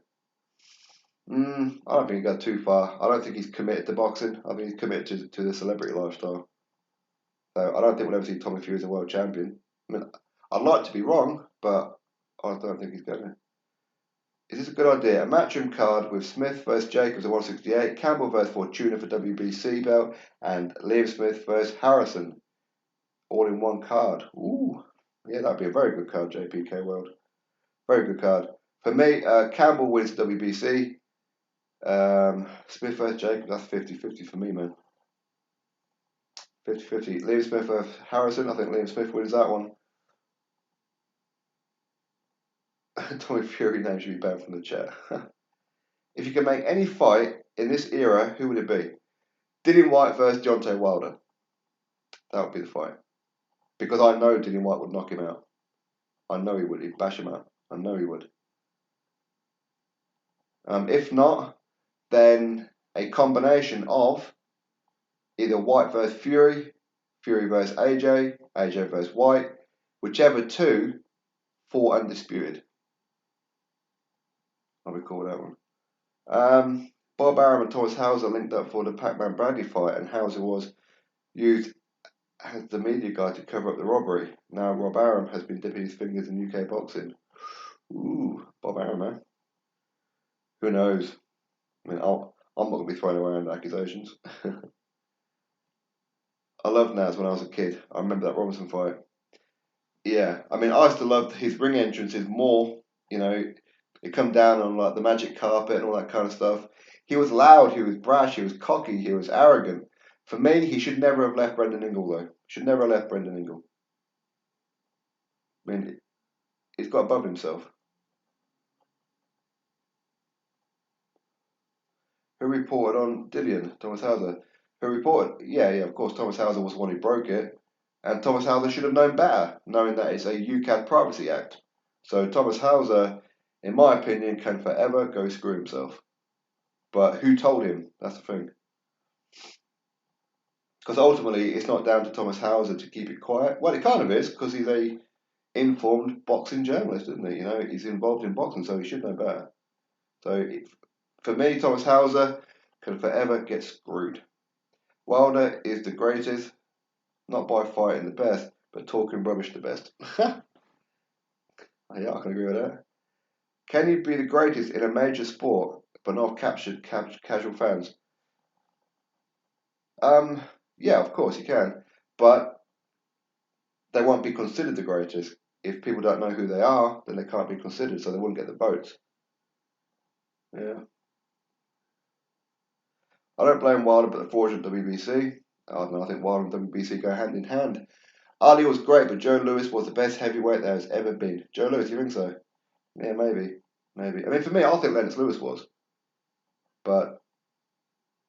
I don't think he got too far. I don't think he's committed to boxing. I think he's committed to the celebrity lifestyle. So I don't think we'll ever see Tommy Fury as a world champion. I mean, I'd like to be wrong, but I don't think he's going to. Is this a good idea? A matchroom card with Smith versus Jacobs at 168, Campbell versus Fortuna for WBC belt, and Liam Smith versus Harrison, all in one card. Ooh, yeah, that'd be a very good card, JPK World. Very good card. For me, Campbell wins WBC. Smith versus Jacobs, that's 50-50 for me, man. 50-50. Liam Smith versus Harrison, I think Liam Smith wins that one. Tommy Fury name should be banned from the chat. If you could make any fight in this era, who would it be? Dillian Whyte versus Deontay Wilder. That would be the fight. Because I know Dillian Whyte would knock him out. I know he would. He'd bash him out. I know he would. If not, then a combination of either Whyte versus Fury, Fury versus AJ, AJ versus Whyte, whichever 2 fought undisputed. I'll recall that one. Bob Arum and Thomas Hauser linked up for the Pac-Man Bradley fight, and Hauser was used as the media guy to cover up the robbery. Now Rob Arum has been dipping his fingers in UK boxing. Ooh, Bob Arum, man. Who knows? I mean, I'm not going to be throwing around accusations. I loved Naz when I was a kid. I remember that Robinson fight. Yeah, I mean, I used to love his ring entrances more. You know, it come down on like the magic carpet and all that kind of stuff. He was loud, he was brash, he was cocky, he was arrogant. For me, he should never have left Brendan Ingle though. Should never have left Brendan Ingle. I mean, he's got above himself. Who reported on Dillian? Thomas Hauser. Who reported? Yeah, of course, Thomas Hauser was the one who broke it. And Thomas Hauser should have known better, knowing that it's a UCAD Privacy Act. So Thomas Hauser, in my opinion, can forever go screw himself. But who told him? That's the thing. Because ultimately, it's not down to Thomas Hauser to keep it quiet. Well, it kind of is, because he's a informed boxing journalist, isn't he? You know, he's involved in boxing, so he should know better. So, for me, Thomas Hauser can forever get screwed. Wilder is the greatest, not by fighting the best, but talking rubbish the best. Yeah, I can agree with that. Can you be the greatest in a major sport, but not captured casual fans? Yeah, of course you can, but they won't be considered the greatest. If people don't know who they are, then they can't be considered, so they wouldn't get the votes. Yeah. I don't blame Wilder, but the fraudulent WBC. I don't know, I think Wilder and WBC go hand in hand. Ali was great, but Joe Louis was the best heavyweight there has ever been. Joe Louis, you think so? Yeah, maybe. Maybe. I mean, for me, I think Lennox Lewis was, but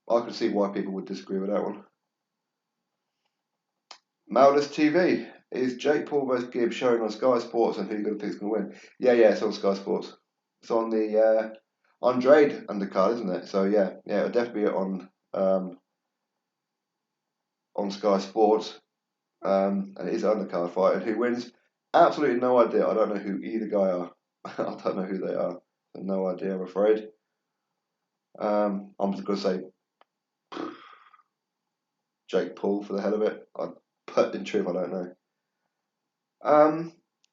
I could see why people would disagree with that one. Maldus TV. Is Jake Paul versus Gibbs showing on Sky Sports and who you going to think is going to win? Yeah, it's on Sky Sports. It's on the Andrade undercard, isn't it? So yeah, it'll definitely be on Sky Sports. And it is an undercard fight. And who wins? Absolutely no idea. I don't know who either guy are. I don't know who they are. No idea, I'm afraid. I'm just going to say Jake Paul for the hell of it. But in truth, I don't know.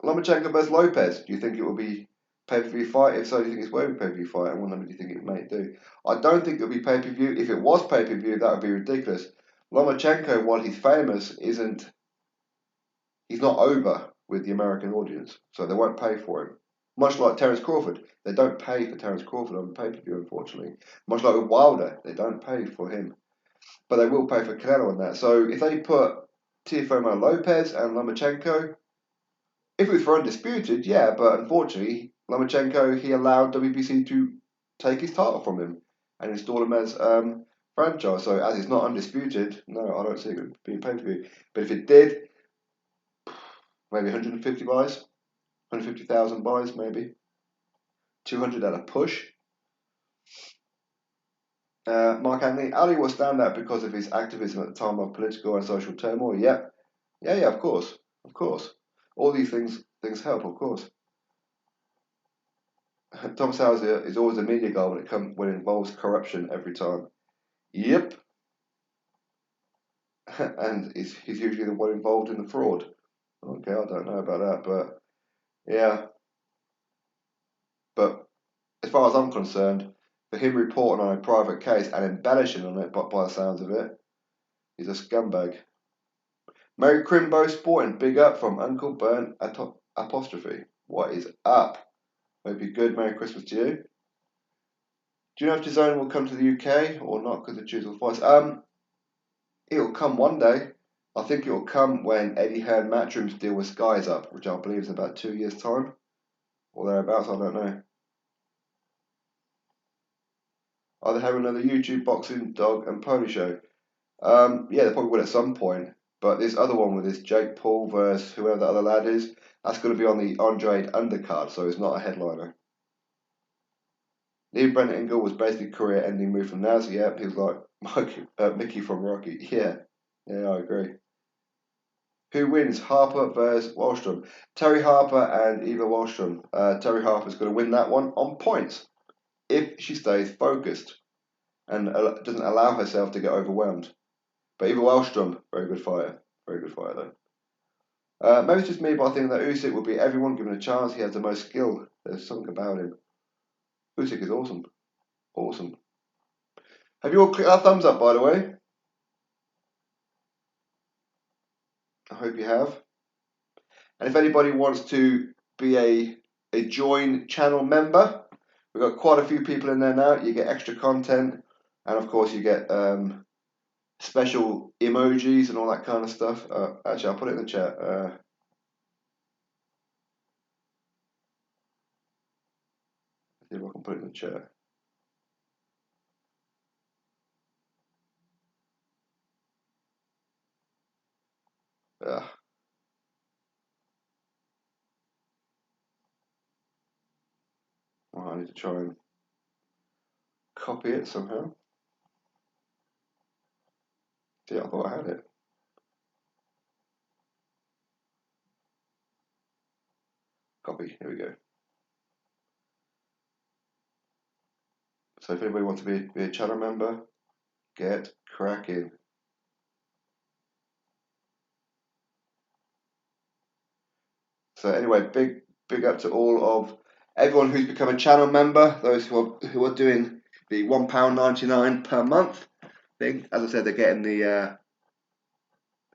Lomachenko versus Lopez. Do you think it will be pay-per-view fight? If so, do you think it's worth a pay-per-view fight? And what number do you think it may do? I don't think it'll be pay-per-view. If it was pay-per-view, that would be ridiculous. Lomachenko, while he's famous, he's not over with the American audience, so they won't pay for him. Much like Terence Crawford, they don't pay for Terence Crawford on pay-per-view, unfortunately. Much like with Wilder, they don't pay for him, but they will pay for Canelo on that. So if they put Teofimo Lopez and Lomachenko, If it was for undisputed, yeah, but unfortunately, Lomachenko, he allowed WBC to take his title from him and install him as franchise. So as it's not undisputed, no, I don't see it being pay-per-view. But if it did, maybe 150 buys, 150,000 buys, maybe 200 at a push. Mark Anthony, Ali will stand out because of his activism at the time of political and social turmoil. Yep. Yeah, of course. All these things help, of course. Tom Sauer is always a media guy when it involves corruption every time. Yep. And he's usually the one involved in the fraud. Okay, I don't know about that, but yeah. But as far as I'm concerned, for him reporting on a private case and embellishing on it, by the sounds of it, he's a scumbag. Merry Crimbo Sporting, big up from Uncle Burn apostrophe. What is up? Hope you're good. Merry Christmas to you. Do you know if DAZN will come to the UK or not because of choosing voice? It'll come one day. I think it'll come when Eddie Hearn Matchroom's deal with Sky is up, which I believe is about 2 years' time. Or thereabouts, I don't know. Are they having another YouTube boxing, dog and pony show? Yeah, they probably will at some point. But this other one with this Jake Paul versus whoever the other lad is, that's going to be on the Andre undercard, so it's not a headliner. Lee Brennan Ingle was basically career-ending move from Naz. Yeah, he was like Mickey from Rocky. Yeah, I agree. Who wins? Harper versus Wallstrom. Terry Harper and Eva Wallstrom. Terry Harper's going to win that one on points if she stays focused and doesn't allow herself to get overwhelmed. But Eva Wallstrom, very good fighter. Very good fighter, though. Maybe it's just me, but I think that Usyk will beat everyone given a chance. He has the most skill. There's something about him. Usyk is awesome. Awesome. Have you all clicked that thumbs up, by the way? I hope you have. And if anybody wants to be a join channel member, we've got quite a few people in there now. You get extra content, and of course you get special emojis and all that kind of stuff. Actually, I'll put it in the chat. See if I can put it in the chat. Well, I need to try and copy it somehow. See, I thought I had it. Copy. Here we go. So if anybody wants to be a channel member, get cracking. So anyway, big up to all of everyone who's become a channel member. Those who are doing the £1.99 per month thing. As I said, they're getting the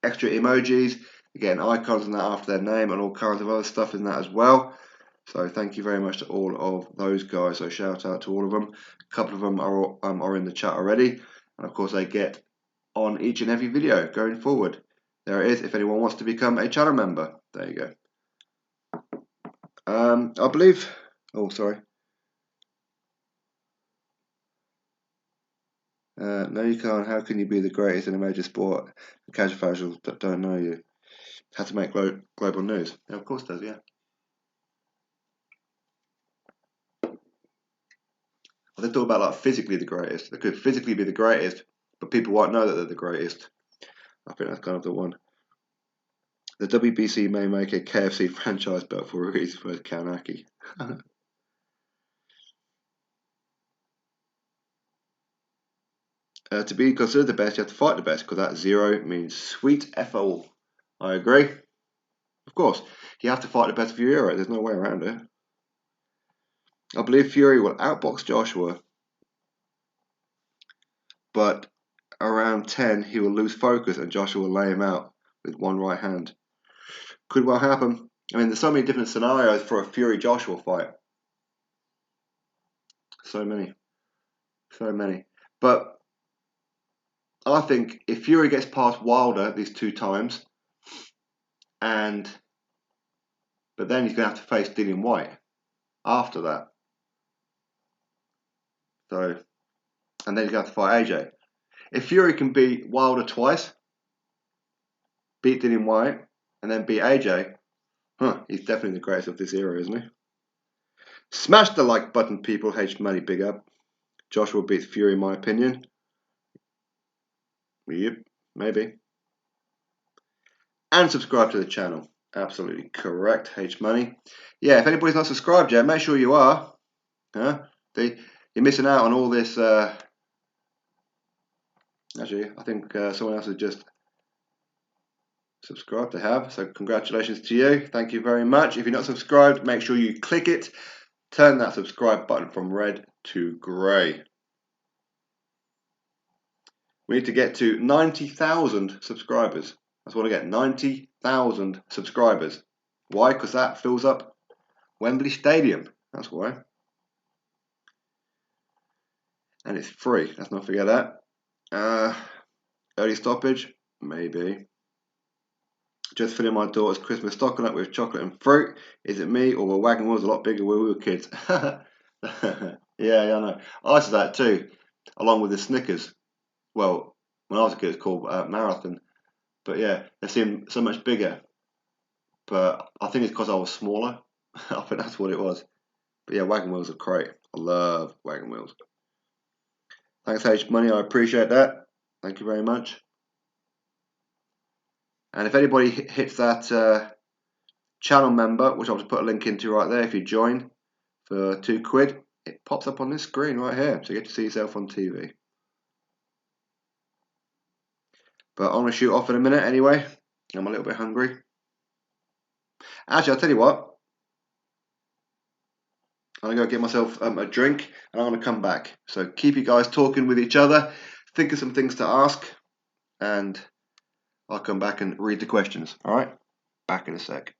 extra emojis, they're getting icons and that after their name, and all kinds of other stuff in that as well. So thank you very much to all of those guys. So shout out to all of them. A couple of them are in the chat already, and of course they get on each and every video going forward. There it is. If anyone wants to become a channel member, there you go. I believe. Oh, sorry. No, you can't. How can you be the greatest in a major sport? The casuals that don't know you. Have to make global news. Yeah, of course it does, yeah. Well, they talk about like physically the greatest. They could physically be the greatest, but people won't know that they're the greatest. I think that's kind of the one. The WBC may make a KFC franchise belt for Ruiz versus Kaunaki. To be considered the best, you have to fight the best, because that 0 means sweet F-O. I agree. Of course, you have to fight the best of your era. There's no way around it. I believe Fury will outbox Joshua, but around 10 he will lose focus and Joshua will lay him out with one right hand. Could well happen. I mean, there's so many different scenarios for a Fury-Joshua fight. So many. But I think if Fury gets past Wilder these 2 times and but then he's going to have to face Dillian Whyte after that. So, and then he's going to have to fight AJ. If Fury can beat Wilder twice, beat Dillian Whyte, and then beat AJ, he's definitely the greatest of this era, isn't he? Smash the like button, people. H Money, big up. Joshua beats Fury, in my opinion. Yep, maybe. And subscribe to the channel. Absolutely correct, H Money. Yeah, if anybody's not subscribed yet, make sure you are. You're missing out on all this. Actually, I think someone else has just subscribed. They have. So congratulations to you. Thank you very much. If you're not subscribed, make sure you click it. Turn that subscribe button from red to grey. We need to get to 90,000 subscribers. That's what I get. 90,000 subscribers. Why? Because that fills up Wembley Stadium. That's why. And it's free. Let's not forget that. Early stoppage? Maybe. Just filling my daughter's Christmas stocking up with chocolate and fruit. Is it me, or were wagon wheels a lot bigger when we were kids? Yeah, I know. I liked that too, along with the Snickers. Well, when I was a kid, it's called Marathon. But yeah, they seem so much bigger. But I think it's because I was smaller. I think that's what it was. But yeah, wagon wheels are great. I love wagon wheels. Thanks, H Money. I appreciate that. Thank you very much. And if anybody hits that channel member, which I'll just put a link into right there, if you join for £2, it pops up on this screen right here, so you get to see yourself on TV. But I'm going to shoot off in a minute anyway. I'm a little bit hungry. Actually, I'll tell you what. I'm going to go get myself a drink, and I'm going to come back. So keep you guys talking with each other. Think of some things to ask, and I'll come back and read the questions. All right? Back in a sec.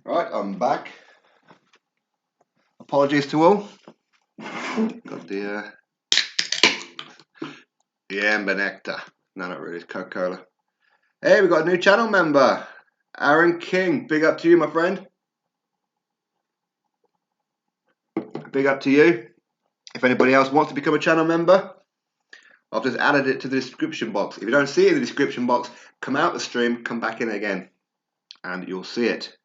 Right, I'm back. Apologies to all. Got the Amber Nectar. No, not really. It's Coca-Cola. Hey, we got a new channel member, Aaron King. Big up to you, my friend. Big up to you. If anybody else wants to become a channel member, I've just added it to the description box. If you don't see it in the description box, come out the stream, come back in again, and you'll see it.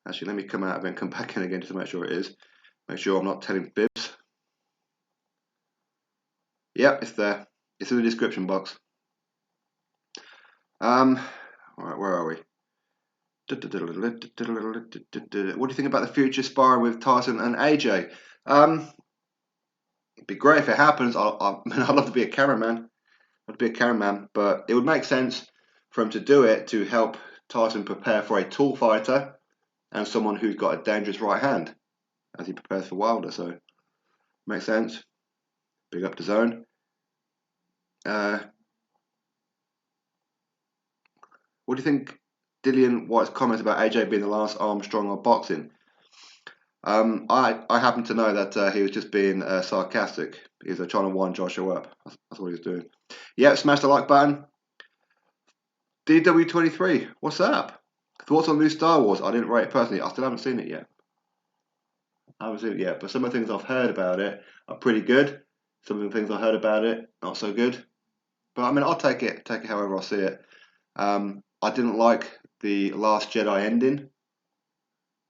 Actually, let me come out of it and come back in again just to make sure it is. Make sure I'm not telling bibs. Yep, it's there. It's in the description box. Alright, where are we? What do you think about the future sparring with Tyson and AJ? It'd be great if it happens. I'd love to be a cameraman. I'd be a cameraman, but it would make sense for him to do it to help Tyson prepare for a tall fighter and someone who's got a dangerous right hand as he prepares for Wilder. So, makes sense. Big up to Zone. What do you think Dillian Whyte's comments about AJ being the last Armstrong of boxing? I happen to know that he was just being sarcastic. He was trying to wind Joshua up. That's what he was doing. Yeah, smash the like button. DW23, what's up? Thoughts on the new Star Wars? I didn't rate it personally. I still haven't seen it yet. But some of the things I've heard about it are pretty good. Some of the things I heard about it, not so good. But I mean, I'll take it however I see it. I didn't like the Last Jedi ending.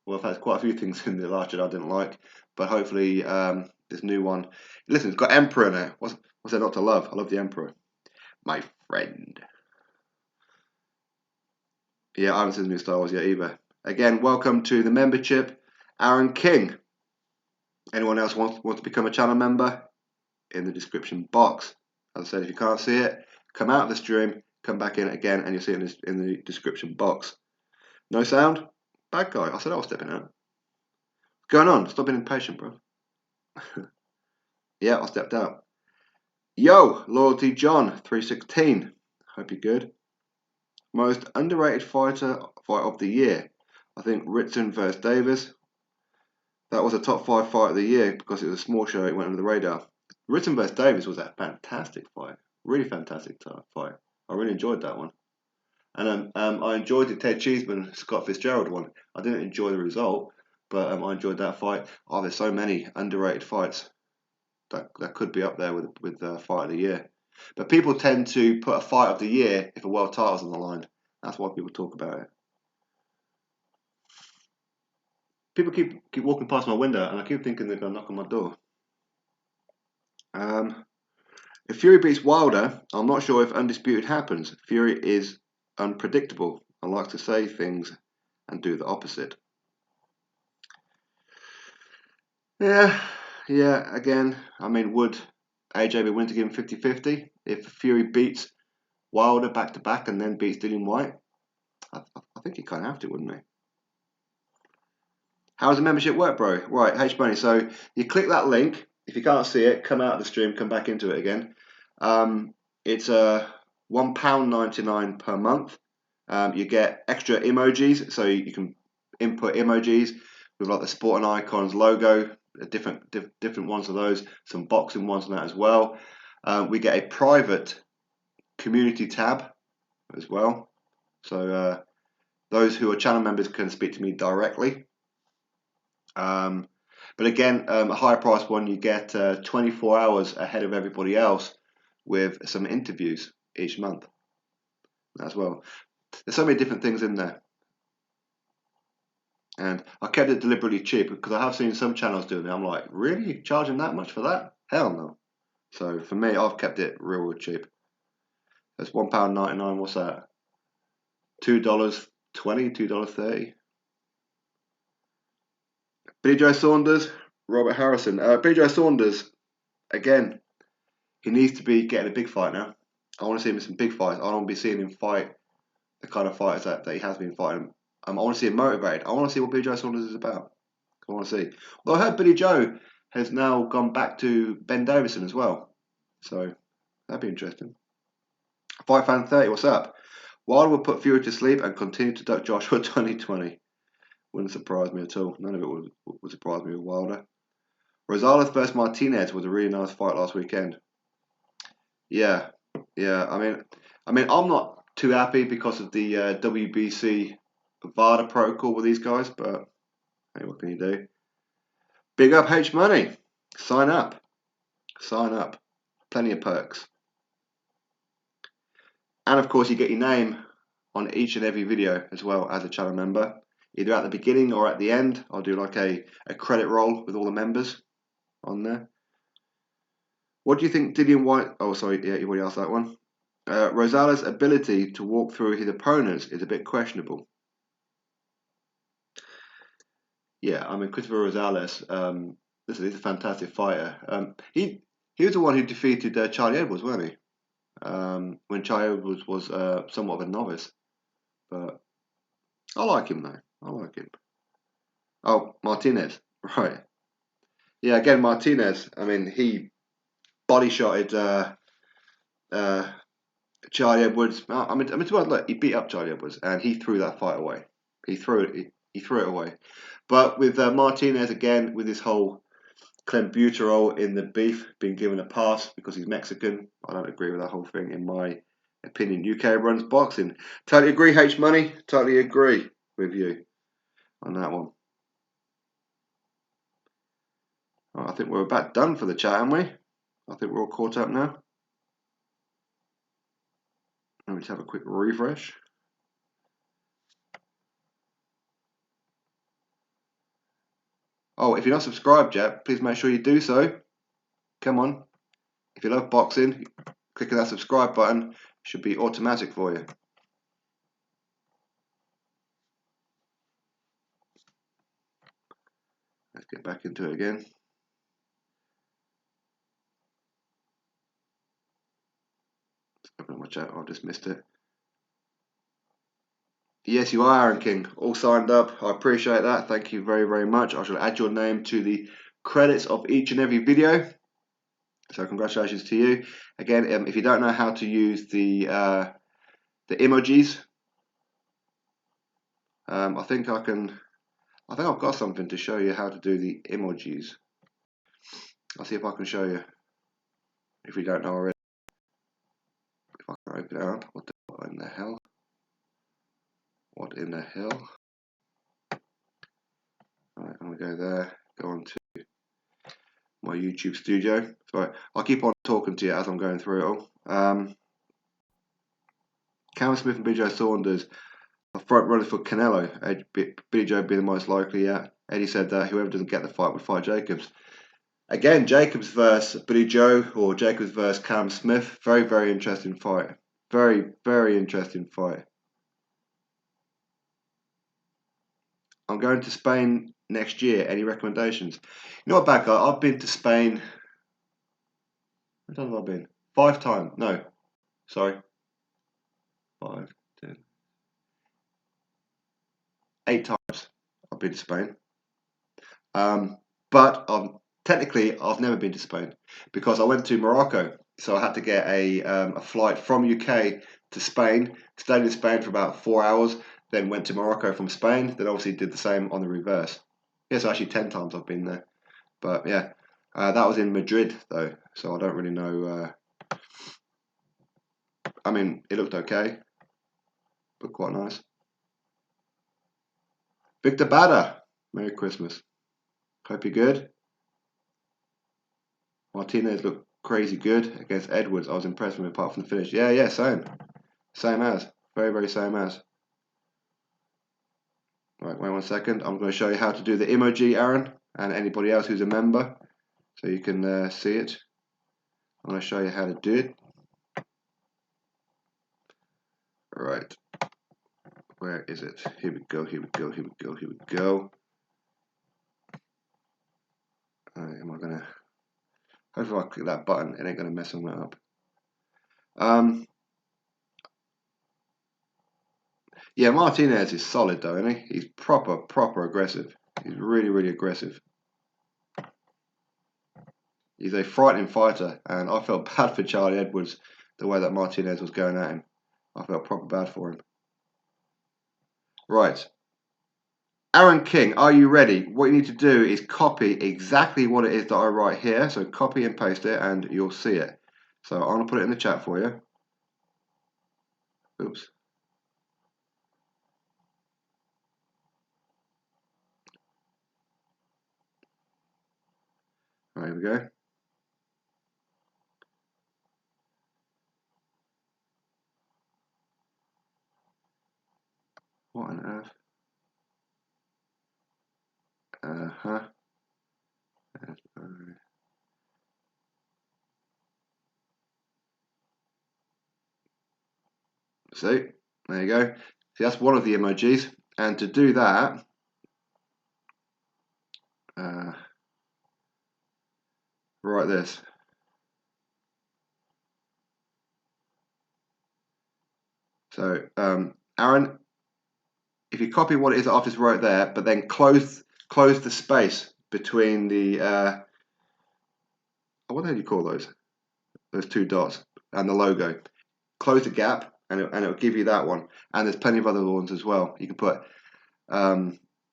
Well, I've had quite a few things in the Last Jedi I didn't like, but hopefully this new one. Listen, it's got Emperor in it. What's there not to love? I love the Emperor, my friend. Yeah, I haven't seen the new Star Wars yet either. Again, welcome to the membership, Aaron King. Anyone else wants to become a channel member? In the description box. As I said, if you can't see it, come out of the stream, come back in again, and you'll see it in the description box. No sound? Bad guy. I said I was stepping out. What's going on? Stop being impatient, bro. Yeah, I stepped out. Yo, Loyalty John 316. Hope you're good. Most underrated fight of the year. I think Ritson versus Davis. That was a top 5 fight of the year because it was a small show. It went under the radar. Ritson versus Davis was a fantastic fight. Really fantastic fight. I really enjoyed that one. And I enjoyed the Ted Cheeseman Scott Fitzgerald one. I didn't enjoy the result, but I enjoyed that fight. Oh, there's so many underrated fights that could be up there with fight of the year. But people tend to put a fight of the year if a world title's on the line. That's why people talk about it. People keep walking past my window, and I keep thinking they're going to knock on my door. If Fury beats Wilder, I'm not sure if Undisputed happens. Fury is unpredictable and likes to say things and do the opposite. Yeah, again, I mean, would AJ be willing to give him 50-50 if Fury beats Wilder back-to-back and then beats Dillian Whyte? I think he kind of have to, wouldn't he? How does the membership work, bro? Right, H-Money. So you click that link. If you can't see it, come out of the stream, come back into it again. It's £1.99 per month. You get extra emojis, so you can input emojis with like the Sporting Icons logo, different ones of those, some boxing ones and that as well. We get a private community tab as well. So those who are channel members can speak to me directly. But again, a higher price one, you get 24 hours ahead of everybody else with some interviews each month as well. There's so many different things in there. And I kept it deliberately cheap because I have seen some channels doing it. I'm like, really? You're charging that much for that? Hell no. So for me, I've kept it real cheap. That's £1.99. What's that? $2.20, $2.30. Billy Joe Saunders, Robert Harrison. Billy Joe Saunders, again, he needs to be getting a big fight now. I want to see him in some big fights. I don't want to be seeing him fight the kind of fighters that he has been fighting. I want to see him motivated. I want to see what Billy Joe Saunders is about. I want to see. Well, I heard Billy Joe has now gone back to Ben Davison as well. So that'd be interesting. Fight Fan 30, what's up? Wilder will put Fury to sleep and continue to duck Joshua 2020. Wouldn't surprise me at all. None of it would surprise me with Wilder. Rosales versus Martinez was a really nice fight last weekend. Yeah. I mean, I'm not too happy because of the WBC VADA protocol with these guys, but hey, what can you do? Big up H Money. Sign up. Plenty of perks. And of course, you get your name on each and every video as well as a channel member, either at the beginning or at the end. I'll do like a credit roll with all the members on there. What do you think Dillian Whyte? Oh, sorry, yeah, you already asked that one. Rosales' ability to walk through his opponents is a bit questionable. Yeah, I mean Christopher Rosales. Listen, he's a fantastic fighter. He was the one who defeated Charlie Edwards, wasn't he? When Charlie Edwards was somewhat of a novice, but I like him though. I like him. Oh, Martinez, right? Yeah, again Martinez. I mean, he body shotted Charlie Edwards. I mean, look, he beat up Charlie Edwards, and he threw that fight away. He threw it away. But with Martinez again, with this whole clenbuterol in the beef being given a pass because he's Mexican, I don't agree with that whole thing. In my opinion, UK runs boxing. Totally agree, H Money. Totally agree with you on that one. Right, I think we're about done for the chat, aren't we? I think we're all caught up now. Let me just have a quick refresh. Oh, if you're not subscribed yet, please make sure you do so. Come on. If you love boxing, clicking that subscribe button should be automatic for you. Let's get back into it again. Let's open up my chat. I've just missed it. Yes, you are, Aaron King. All signed up. I appreciate that. Thank you very, very much. I shall add your name to the credits of each and every video. So congratulations to you. Again, if you don't know how to use the emojis, I think I've got something to show you how to do the emojis. I'll see if I can show you. If you don't know already, if I can open it up. What in the hell? What in the hell? Alright, I'm gonna go there. Go on to my YouTube studio. Sorry, I'll keep on talking to you as I'm going through it all. Cam Smith and BJ Saunders are front runners for Canelo. Billy Joe being the most likely. Yeah, Eddie said that whoever doesn't get the fight would fight Jacobs. Again, Jacobs versus Billy Joe or Jacobs versus Cam Smith. Very, very interesting fight. Very, very interesting fight. I'm going to Spain next year. Any recommendations? You know what, bad guy? I've been to Spain. How times have I been? 5 times. No, sorry. 5, 10, 8 times I've been to Spain. But technically I've never been to Spain because I went to Morocco. So I had to get a flight from UK to Spain, stayed in Spain for about 4 hours, then went to Morocco from Spain, then obviously did the same on the reverse. Yeah, so actually 10 times I've been there. But yeah, that was in Madrid though, so I don't really know. I mean, it looked okay, but quite nice. Victor Bada, Merry Christmas. Hope you're good. Martinez looked crazy good against Edwards. I was impressed with him apart from the finish. Yeah, same. Same as. Very, very same as. Right, wait 1 second. I'm going to show you how to do the emoji, Aaron, and anybody else who's a member, so you can see it. I'm going to show you how to do it. Right. Where is it? Here we go. Am I going to... Hopefully if I click that button, it ain't going to mess them up. Yeah, Martinez is solid though, isn't he? He's proper aggressive. He's really, really aggressive. He's a frightening fighter, and I felt bad for Charlie Edwards the way that Martinez was going at him. I felt proper bad for him. Right. Aaron King, are you ready? What you need to do is copy exactly what it is that I write here. So copy and paste it and you'll see it. So I'm going to put it in the chat for you. Oops. There we go. What on earth? Uh-huh. See, there you go. See, that's one of the emojis. And to do that, write this. So, Aaron, if you copy what it is that I've just wrote there, but then close the space between the what the hell do you call those? Those two dots and the logo. Close the gap, and it'll give you that one. And there's plenty of other ones as well. You can put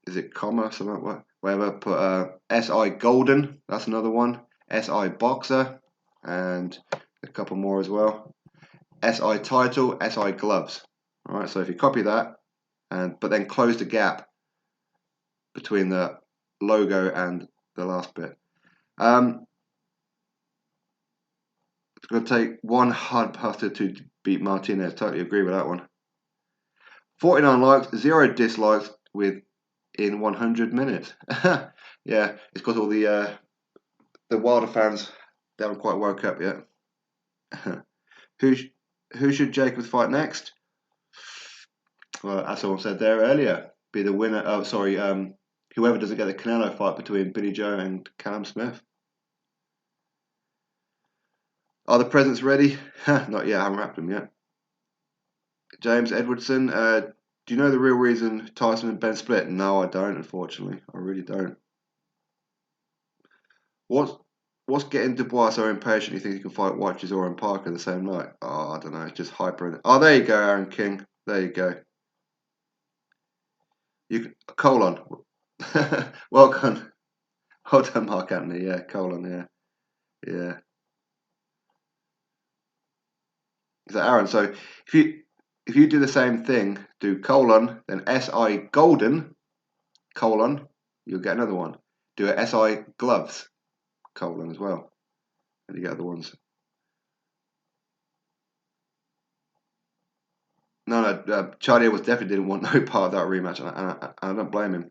is it comma something like whatever? Put SI Golden. That's another one. SI Boxer, and a couple more as well. SI Title, SI Gloves. All right. So if you copy that, but then close the gap between the logo and the last bit. It's going to take one hard bastard to beat Martinez. Totally agree with that one. 49 likes, 0 dislikes in 100 minutes. Yeah, it's because all the Wilder fans, they haven't quite woke up yet. Who should Jacobs fight next? Well, as someone said there earlier, be the winner. Oh, sorry. Whoever doesn't get the Canelo fight between Billy Joe and Callum Smith. Are the presents ready? Not yet. I haven't wrapped them yet. James Edwardson. Do you know the real reason Tyson and Ben split? No, I don't. Unfortunately, I really don't. What's getting Dubois so impatient? You think he can fight Watches or in Parker the same night? Oh, I don't know. It's just hyper. Oh, there you go, Aaron King. There you go. Colon. Welcome. Well done, Mark Anthony. Yeah, colon. Yeah, yeah. Is that Aaron? So if you do the same thing, do colon, then SI Golden colon, you'll get another one. Do a SI Gloves colon as well, and you get other ones. No, Charlie was definitely didn't want no part of that rematch, and I don't blame him.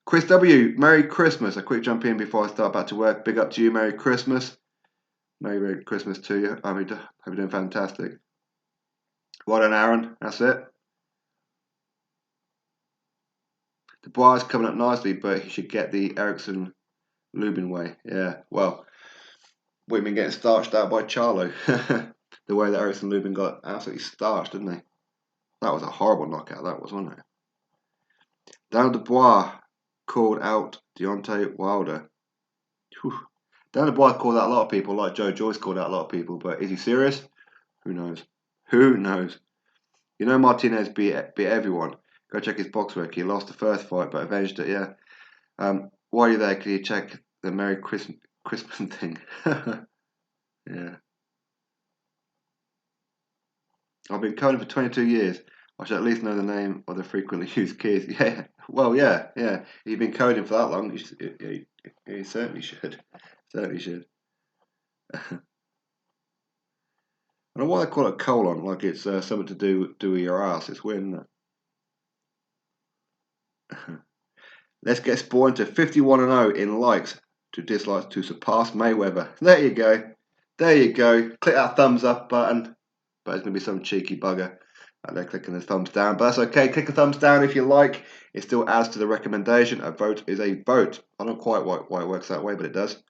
Chris W, Merry Christmas. A quick jump in before I start back to work. Big up to you, Merry Christmas. Merry Christmas to you. I hope you're doing fantastic. Well done, Aaron. That's it. The Dubois coming up nicely, but he should get the Erickson Lubin way. Yeah, well, we've been getting starched out by Charlo. The way that Erickson Lubin got absolutely starched, didn't he? That was a horrible knockout, that was, wasn't it? Daniel Dubois called out Deontay Wilder. Whew. Daniel Dubois called out a lot of people, like Joe Joyce called out a lot of people, but is he serious? Who knows? Who knows? You know Martinez beat everyone. Go check his box work. He lost the first fight, but avenged it, yeah. While you're there, can you check the Merry Christmas thing? Yeah. I've been coding for 22 years. I should at least know the name of the frequently used keys. Yeah. Well, yeah. You've been coding for that long. You certainly should. Certainly should. I don't know why they call it colon, like it's something to do with your ass. It's weird, isn't it? Let's get Spawn to 51-0 in likes to dislikes to surpass Mayweather. There you go. There you go. Click that thumbs up button. But it's going to be some cheeky bugger out there clicking the thumbs down. But that's okay. Click the thumbs down if you like. It still adds to the recommendation. A vote is a vote. I don't quite why it works that way, but it does.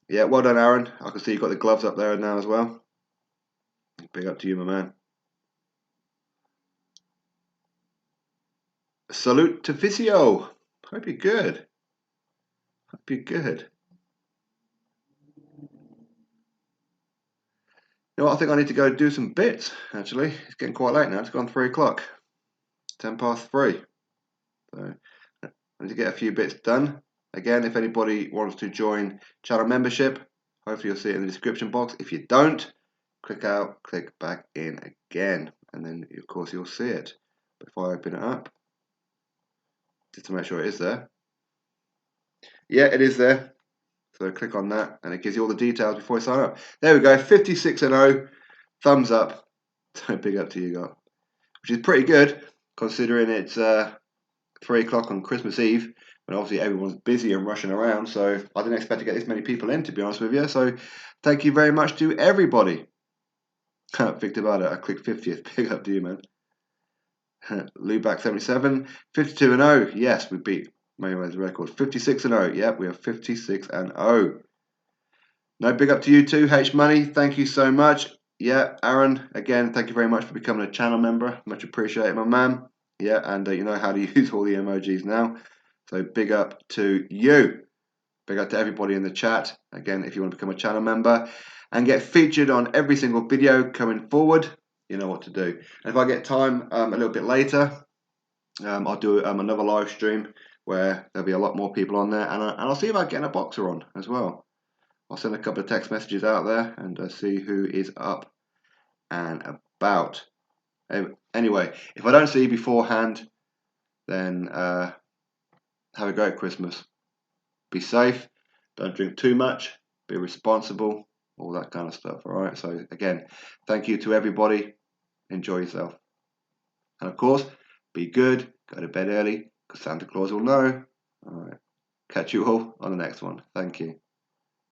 Yeah, well done, Aaron. I can see you've got the gloves up there now as well. Big up to you, my man. Salute to Physio. Hope you're good. Hope you're good. You know what, I think I need to go do some bits, actually. It's getting quite late now. It's gone 3 o'clock. 10 past 3. So I need to get a few bits done. Again, if anybody wants to join channel membership, hopefully you'll see it in the description box. If you don't, click out, click back in again, and then of course you'll see it. But if I open it up, just to make sure it is there. Yeah, it is there. So click on that, and it gives you all the details before you sign up. There we go, 56 and 0, thumbs up. So big up to you guys, which is pretty good considering it's 3 o'clock on Christmas Eve, when obviously everyone's busy and rushing around. So I didn't expect to get this many people in, to be honest with you. So thank you very much to everybody. Victor about it. I clicked 50th. Big up to you, man. Luback 77, 52 and 0. Yes, we beat Mayweather's record. 56 and 0. Yep, we are 56 and 0. No, big up to you too, H Money. Thank you so much. Yeah, Aaron, again, thank you very much for becoming a channel member. Much appreciated, my man. Yeah, and you know how to use all the emojis now. So big up to you. Big up to everybody in the chat. Again, if you want to become a channel member and get featured on every single video coming forward, you know what to do. And if I get time a little bit later, I'll do another live stream where there'll be a lot more people on there, and I'll see about getting a boxer on as well. I'll send a couple of text messages out there and see who is up and about. Anyway, if I don't see you beforehand, then have a great Christmas. Be safe, don't drink too much, be responsible, all that kind of stuff. All right. So again, thank you to everybody. Enjoy yourself, and of course, be good. Go to bed early because Santa Claus will know. All right. Catch you all on the next one. Thank you.